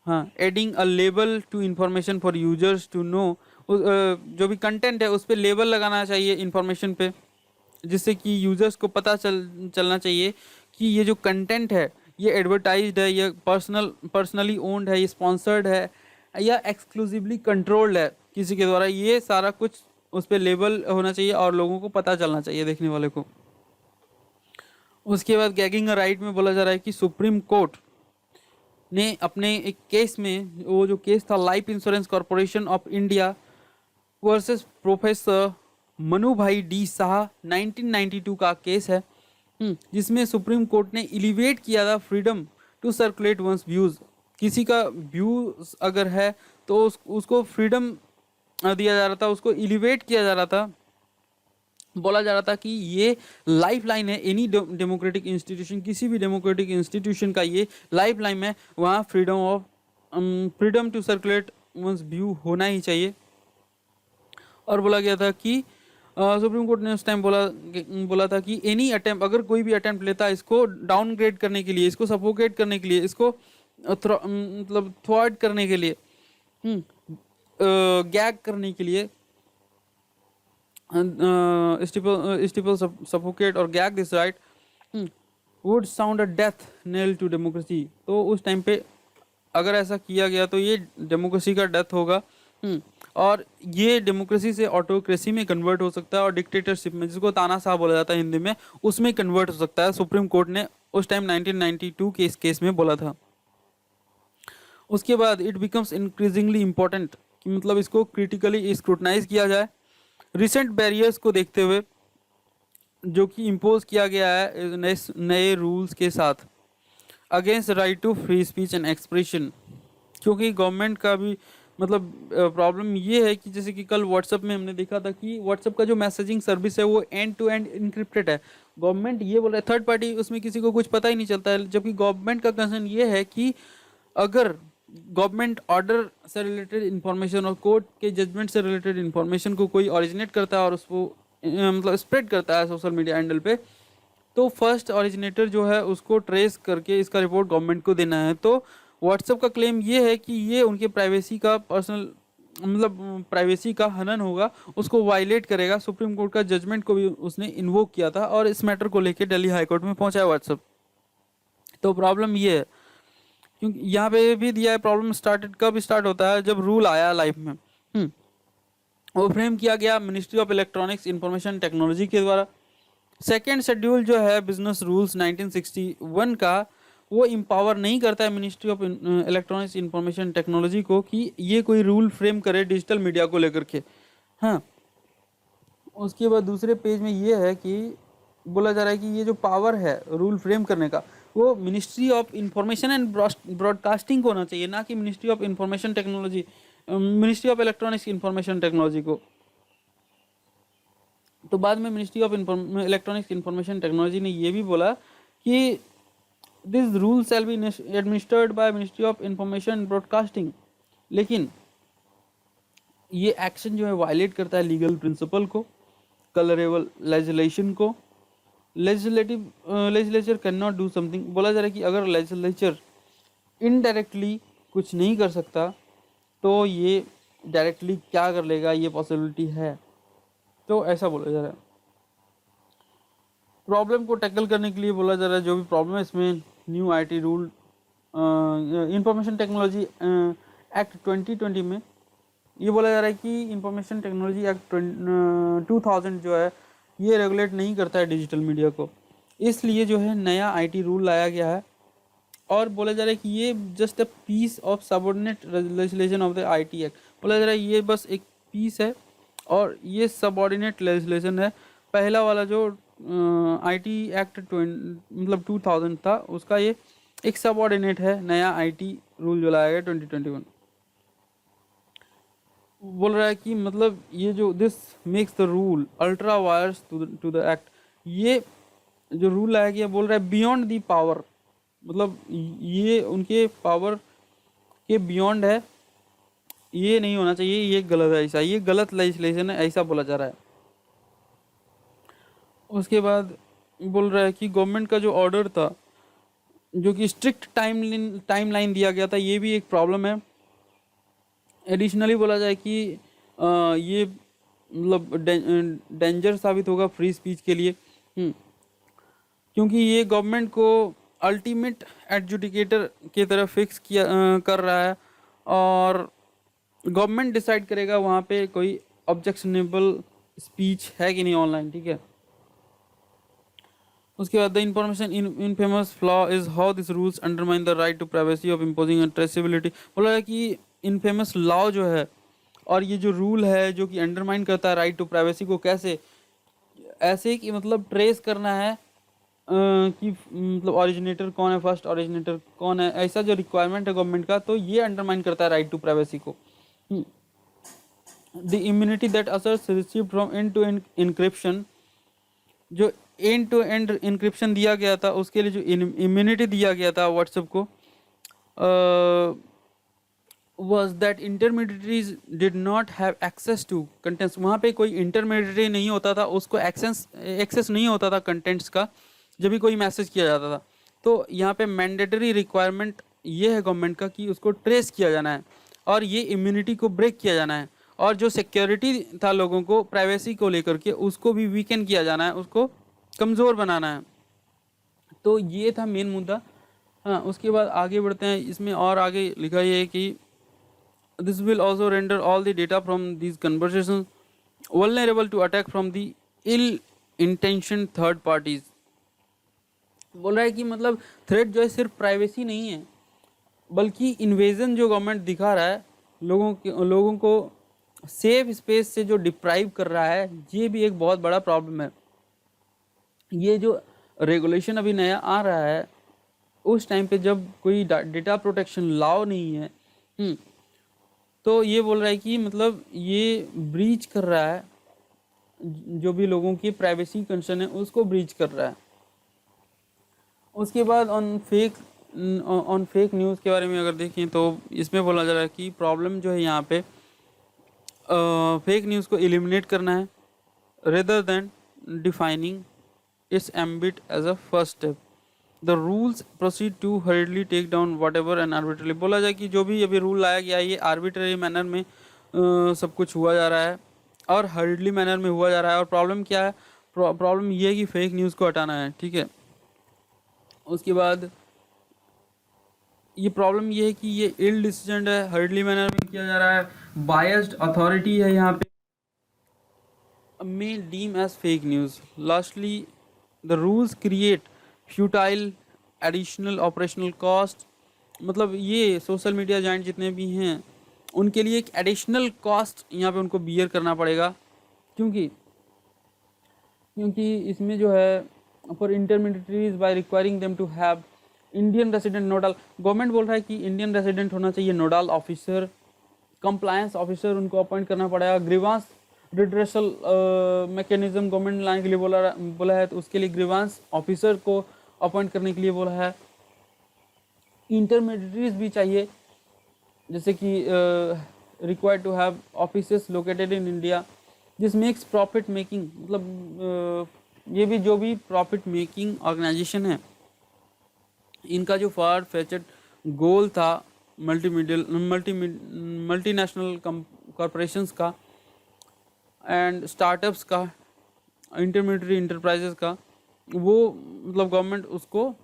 हाँ, adding a label to information for users to know, जो भी कंटेंट है उस पर लेबल लगाना चाहिए इंफॉर्मेशन पे, जिससे कि यूजर्स को पता चलना चाहिए कि ये जो कंटेंट है ये एडवर्टाइज्ड है, ये पर्सनली ओन्ड है, ये स्पॉन्सर्ड है या एक्सक्लूसिवली कंट्रोल्ड है किसी के द्वारा। ये सारा कुछ उस पर लेबल होना चाहिए और लोगों को पता चलना चाहिए, देखने वाले को। उसके बाद गैगिंग राइट में बोला जा रहा है कि सुप्रीम कोर्ट ने अपने एक केस में, वो जो केस था life insurance corporation of India versus professor Manu भाई डी शाह 1992 का केस है, जिसमें सुप्रीम कोर्ट ने एलिवेट किया था freedom to circulate one's views. किसी का व्यूज अगर है तो उसको फ्रीडम दिया जा रहा था, उसको एलिवेट किया जा रहा था। बोला जा रहा था कि ये लाइफ लाइन है एनी डेमोक्रेटिक इंस्टीट्यूशन, किसी भी डेमोक्रेटिक इंस्टीट्यूशन का ये लाइफ लाइन है, वहाँ freedom to circulate one's view होना ही चाहिए। और बोला गया था कि सुप्रीम कोर्ट ने उस टाइम बोला था कि एनी अटेम्प्ट, अगर कोई भी अटेम्प्ट लेता है इसको डाउनग्रेड करने के लिए, इसको सफोकेट करने के लिए, इसको मतलब थ्वार्ट करने के लिए, गैग करने के लिए, स्टिपल सफोकेट और gag this right would sound a death knell to democracy. तो उस टाइम पे अगर ऐसा किया गया तो ये डेमोक्रेसी का डेथ होगा, और ये डेमोक्रेसी से ऑटोक्रेसी में कन्वर्ट हो सकता है और डिक्टेटरशिप में, जिसको तानाशाह बोला जाता है हिंदी में, उसमें कन्वर्ट हो सकता है। सुप्रीम कोर्ट ने उस टाइम 1992 के इस केस में बोला था। उसके बाद इट बिकम्स इंक्रीजिंगली इम्पोर्टेंट कि मतलब इसको क्रिटिकली स्क्रूटनाइज किया जाए रिसेंट बैरियर्स को देखते हुए जो कि इम्पोज किया गया है नए रूल्स के साथ against right to free speech and expression, क्योंकि गवर्नमेंट का भी मतलब प्रॉब्लम ये है कि जैसे कि कल व्हाट्सएप में हमने देखा था कि व्हाट्सएप का जो मैसेजिंग सर्विस है वो एंड टू एंड इनक्रिप्टेड है। गवर्नमेंट ये बोल रहा है थर्ड पार्टी उसमें किसी को कुछ पता ही नहीं चलता है, जबकि गवर्नमेंट का कंसर्न ये है कि अगर गवर्नमेंट ऑर्डर से रिलेटेड इंफॉर्मेशन और कोर्ट के जजमेंट से रिलेटेड इंफॉर्मेशन को कोई ओरिजिनेट करता है और उसको मतलब स्प्रेड करता है सोशल मीडिया हैंडल पे, तो फर्स्ट ओरिजिनेटर जो है उसको ट्रेस करके इसका रिपोर्ट गवर्नमेंट को देना है। तो व्हाट्सएप का क्लेम ये है कि ये उनके प्राइवेसी का पर्सनल मतलब प्राइवेसी का हनन होगा, उसको वायलेट करेगा। सुप्रीम कोर्ट का जजमेंट को भी उसने इन्वोक किया था और इस मैटर को लेकर दिल्ली हाई कोर्ट में पहुंचा है व्हाट्सएप। तो प्रॉब्लम ये है, क्योंकि यहाँ पे भी दिया है प्रॉब्लम स्टार्टेड कब स्टार्ट होता है, जब रूल आया लाइफ में। वो फ्रेम किया गया ministry of electronics information technology के द्वारा। सेकेंड शेड्यूल जो है बिजनेस रूल्स 1961 का, वो इम्पावर नहीं करता है ministry of electronics information technology को कि ये कोई रूल फ्रेम करे डिजिटल मीडिया को लेकर के। हाँ, उसके बाद दूसरे पेज में ये है कि बोला जा रहा है कि ये जो पावर है रूल फ्रेम करने का वो ministry of information and broadcasting को होना चाहिए, ना कि ministry of information technology ministry of electronics information technology को। तो बाद में ministry of electronics information technology ने ये भी बोला कि this rule shall be administered by ministry of information broadcasting, लेकिन ये एक्शन जो है वायलेट करता है लीगल प्रिंसिपल को, कलरेबल लेजिस्लेशन को। Legislature can not do something, बोला जा रहा है कि अगर लेजिस्लेचर इनडायरेक्टली कुछ नहीं कर सकता तो ये डायरेक्टली क्या कर लेगा, ये पॉसिबिलिटी है। तो ऐसा बोला जा रहा है। प्रॉब्लम को टैकल करने के लिए बोला जा रहा है जो भी प्रॉब्लम है इसमें new IT rule information technology act 2020 में ये बोला जा रहा है कि इंफॉर्मेशन टेक्नोलॉजी एक्ट 2000 जो है ये रेगुलेट नहीं करता है डिजिटल मीडिया को, इसलिए जो है नया आईटी रूल लाया गया है। और बोला जा रहा है कि ये just a piece of subordinate legislation of the IT act, बोला जा रहा है ये बस एक पीस है और ये सबऑर्डिनेट लेजिस्लेशन है। पहला वाला जो आईटी एक्ट मतलब 2000 था उसका ये एक सबऑर्डिनेट है नया आईटी रूल जो लाया गया 2021। बोल रहा है कि मतलब ये जो this makes the rule ultra vires to the act, ये जो रूल लाया गया बोल रहा है बियॉन्ड दी पावर, मतलब ये उनके पावर के बियॉन्ड है, ये नहीं होना चाहिए, ये गलत है, ऐसा ये गलत लेजिस्लेशन है, ऐसा बोला जा रहा है। उसके बाद बोल रहा है कि गवर्नमेंट का जो ऑर्डर था जो कि स्ट्रिक्ट टाइमलाइन दिया गया था, ये भी एक प्रॉब्लम है। एडिशनली बोला जाए कि ये मतलब डेंजर साबित होगा फ्री स्पीच के लिए, क्योंकि ये गवर्नमेंट को अल्टीमेट एडजुडिकेटर की तरह फिक्स किया कर रहा है और गवर्नमेंट डिसाइड करेगा वहाँ पे कोई ऑब्जेक्शनेबल स्पीच है कि नहीं ऑनलाइन, ठीक है। उसके बाद the information infamous flaw is how this rules undermine the right to privacy of imposing and traceability. बोला है कि इनफेमस लॉ जो है और ये जो रूल है जो कि अंडरमाइन करता है राइट टू प्राइवेसी को, कैसे ऐसे कि मतलब ट्रेस करना है कि मतलब ओरिजिनेटर कौन है, फर्स्ट ओरिजिनेटर कौन है, ऐसा जो रिक्वायरमेंट है गवर्नमेंट का, तो ये अंडरमाइन करता है राइट टू प्राइवेसी को। The immunity that asserts received from end to end encryption, जो एंड टू एंड इंक्रिप्शन दिया गया था उसके लिए जो इम्यूनिटी दिया गया था व्हाट्सएप को was that intermediaries did not have access to contents, वहाँ पे कोई इंटरमीडिएटरी नहीं होता था, उसको एक्सेस नहीं होता था कंटेंट्स का जब भी कोई मैसेज किया जाता था। तो यहाँ पे मैंडेटरी रिक्वायरमेंट ये है गवर्नमेंट का कि उसको ट्रेस किया जाना है और ये इम्यूनिटी को ब्रेक किया जाना है, और जो सिक्योरिटी था लोगों को प्राइवेसी को लेकर के उसको भी वीकेंड किया जाना है, उसको कमज़ोर बनाना है। तो ये था मेन मुद्दा। हाँ, उसके बाद आगे बढ़ते हैं। इसमें और आगे लिखा ये है कि this will also render all the data from these conversations vulnerable to attack from the ill-intentioned third parties। बोल रहा है कि मतलब थ्रेट जो है सिर्फ प्राइवेसी नहीं है बल्कि इन्वेजन जो गवर्नमेंट दिखा रहा है लोगों को सेफ स्पेस से जो डिप्राइव कर रहा है, ये भी एक बहुत बड़ा प्रॉब्लम है। ये जो रेगुलेशन अभी नया आ रहा है, उस टाइम पे जब कोई डेटा प्रोटेक्शन लॉ नहीं है, तो ये बोल रहा है कि मतलब ये ब्रीच कर रहा है, जो भी लोगों की प्राइवेसी कंसर्न है उसको ब्रीच कर रहा है। उसके बाद ऑन फेक न्यूज़ के बारे में अगर देखें तो इसमें बोला जा रहा है कि प्रॉब्लम जो है यहाँ पे फेक न्यूज़ को एलिमिनेट करना है rather than defining its ambit as a first step. The rules proceed to hardly take down whatever and arbitrarily. बोला जाए कि जो भी अभी रूल लाया गया है ये आर्बिट्ररी मैनर में सब कुछ हुआ जा रहा है और हर्डली मैनर में हुआ जा रहा है। और प्रॉब्लम क्या है, प्रॉब्लम ये है कि फेक न्यूज़ को हटाना है, ठीक है। उसके बाद ये प्रॉब्लम ये है कि ये इल डिसीजन है, हर्डली मैनर में किया जा रहा है, बायस्ड अथॉरिटी है यहाँ पे, may deem as fake news. Lastly, the rules create futile additional operational cost। मतलब ये सोशल मीडिया जाइंट जितने भी हैं उनके लिए एक एडिशनल कॉस्ट यहाँ पे उनको बियर करना पड़ेगा, क्योंकि इसमें जो है for intermediaries by requiring them to have Indian resident nodal. Government बोल रहा है कि इंडियन रेसिडेंट होना चाहिए नोडल ऑफिसर, कंप्लायंस ऑफिसर उनको अपॉइंट करना पड़ेगा, ग्रीवांस रिड्रेसल मैकेनिज्म गवर्नमेंट लाने के लिए बोला है, तो उसके लिए ग्रीवांस ऑफिसर को अपॉइंट करने के लिए बोला है। इंटरमीडिएटरीज भी चाहिए, जैसे कि required to have offices located in India this makes profit making. मतलब ये भी जो भी प्रॉफिट मेकिंग ऑर्गेनाइजेशन है, इनका जो फार फेचड गोल था मल्टीनेशनल कॉरपोरेशंस का एंड स्टार्टअप्स का, इंटरमीडिएटरी इंटरप्राइजेस का, वो मतलब गवर्नमेंट उसको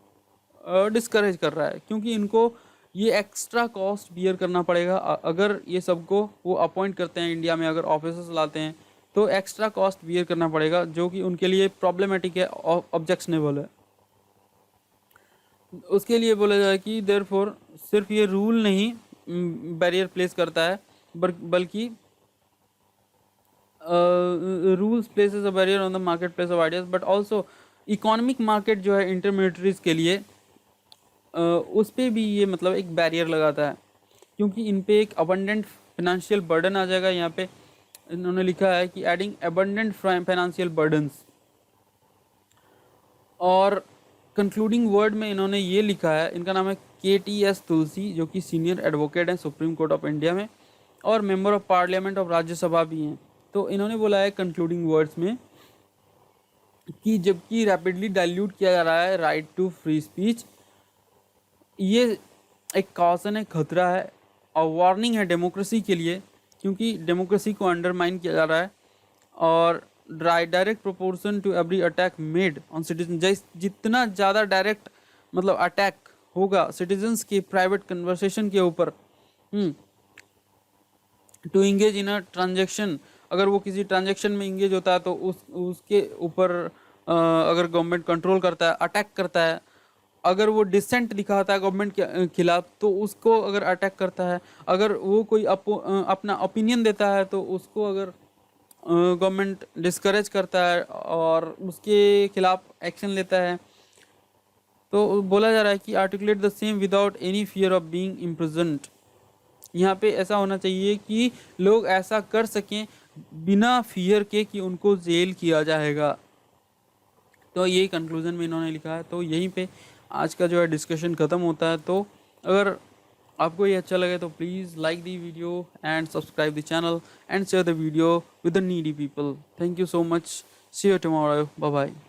डिस्करेज कर रहा है, क्योंकि इनको ये एक्स्ट्रा कॉस्ट बियर करना पड़ेगा। अगर ये सबको वो अपॉइंट करते हैं इंडिया में, अगर ऑफिसर्स लाते हैं तो एक्स्ट्रा कॉस्ट बियर करना पड़ेगा, जो कि उनके लिए प्रॉब्लमेटिक है, ऑब्जेक्शनेबल है। उसके लिए बोला जाए कि देयरफॉर सिर्फ ये रूल नहीं बैरियर प्लेस करता है, बल्कि rules places a barrier on the market place of ideas, but also economic market जो है इंटरमीडिएटरीज के लिए उस पर भी ये मतलब एक बैरियर लगाता है, क्योंकि इन पे एक अबंडेंट फाइनेंशियल बर्डन आ जाएगा। यहाँ पे इन्होंने लिखा है कि एडिंग अबंडेंट फाइनेंशियल बर्डन्स। और कंक्लूडिंग वर्ड में इन्होंने ये लिखा है, इनका नाम है KTS तुलसी, जो कि सीनियर एडवोकेट हैं सुप्रीम कोर्ट ऑफ इंडिया में और member of parliament of Rajya Sabha भी हैं। तो इन्होंने बोला है कंक्लूडिंग वर्ड्स में कि जबकि रैपिडली डाइल्यूट किया जा रहा है राइट टू फ्री स्पीच, ये एक कॉशन है, खतरा है और वार्निंग है डेमोक्रेसी के लिए, क्योंकि डेमोक्रेसी को अंडरमाइन किया जा रहा है। और direct proportion to every attack made on citizen, जितना ज़्यादा डायरेक्ट मतलब अटैक होगा सिटीजन्स के प्राइवेट कन्वर्सेशन के ऊपर, to engage in a transaction, अगर वो किसी ट्रांजेक्शन में इंगेज होता है तो उसके ऊपर अगर गवर्नमेंट कंट्रोल करता है, अटैक करता है, अगर वो डिसेंट दिखाता है गवर्नमेंट के खिलाफ तो उसको अगर अटैक करता है, अगर वो कोई अपना ओपिनियन देता है तो उसको अगर गवर्नमेंट डिस्करेज करता है और उसके खिलाफ एक्शन लेता है, तो बोला जा रहा है कि articulate the same without any fear of being imprisoned. यहाँ पे ऐसा होना चाहिए कि लोग ऐसा कर सकें बिना फियर के कि उनको जेल किया जाएगा। तो यही कंक्लूजन में इन्होंने लिखा है। तो यहीं पे आज का जो है डिस्कशन ख़त्म होता है। तो अगर आपको ये अच्छा लगे तो please like the video and subscribe the channel and share the video with the needy people. Thank you so much, see you tomorrow, bye bye.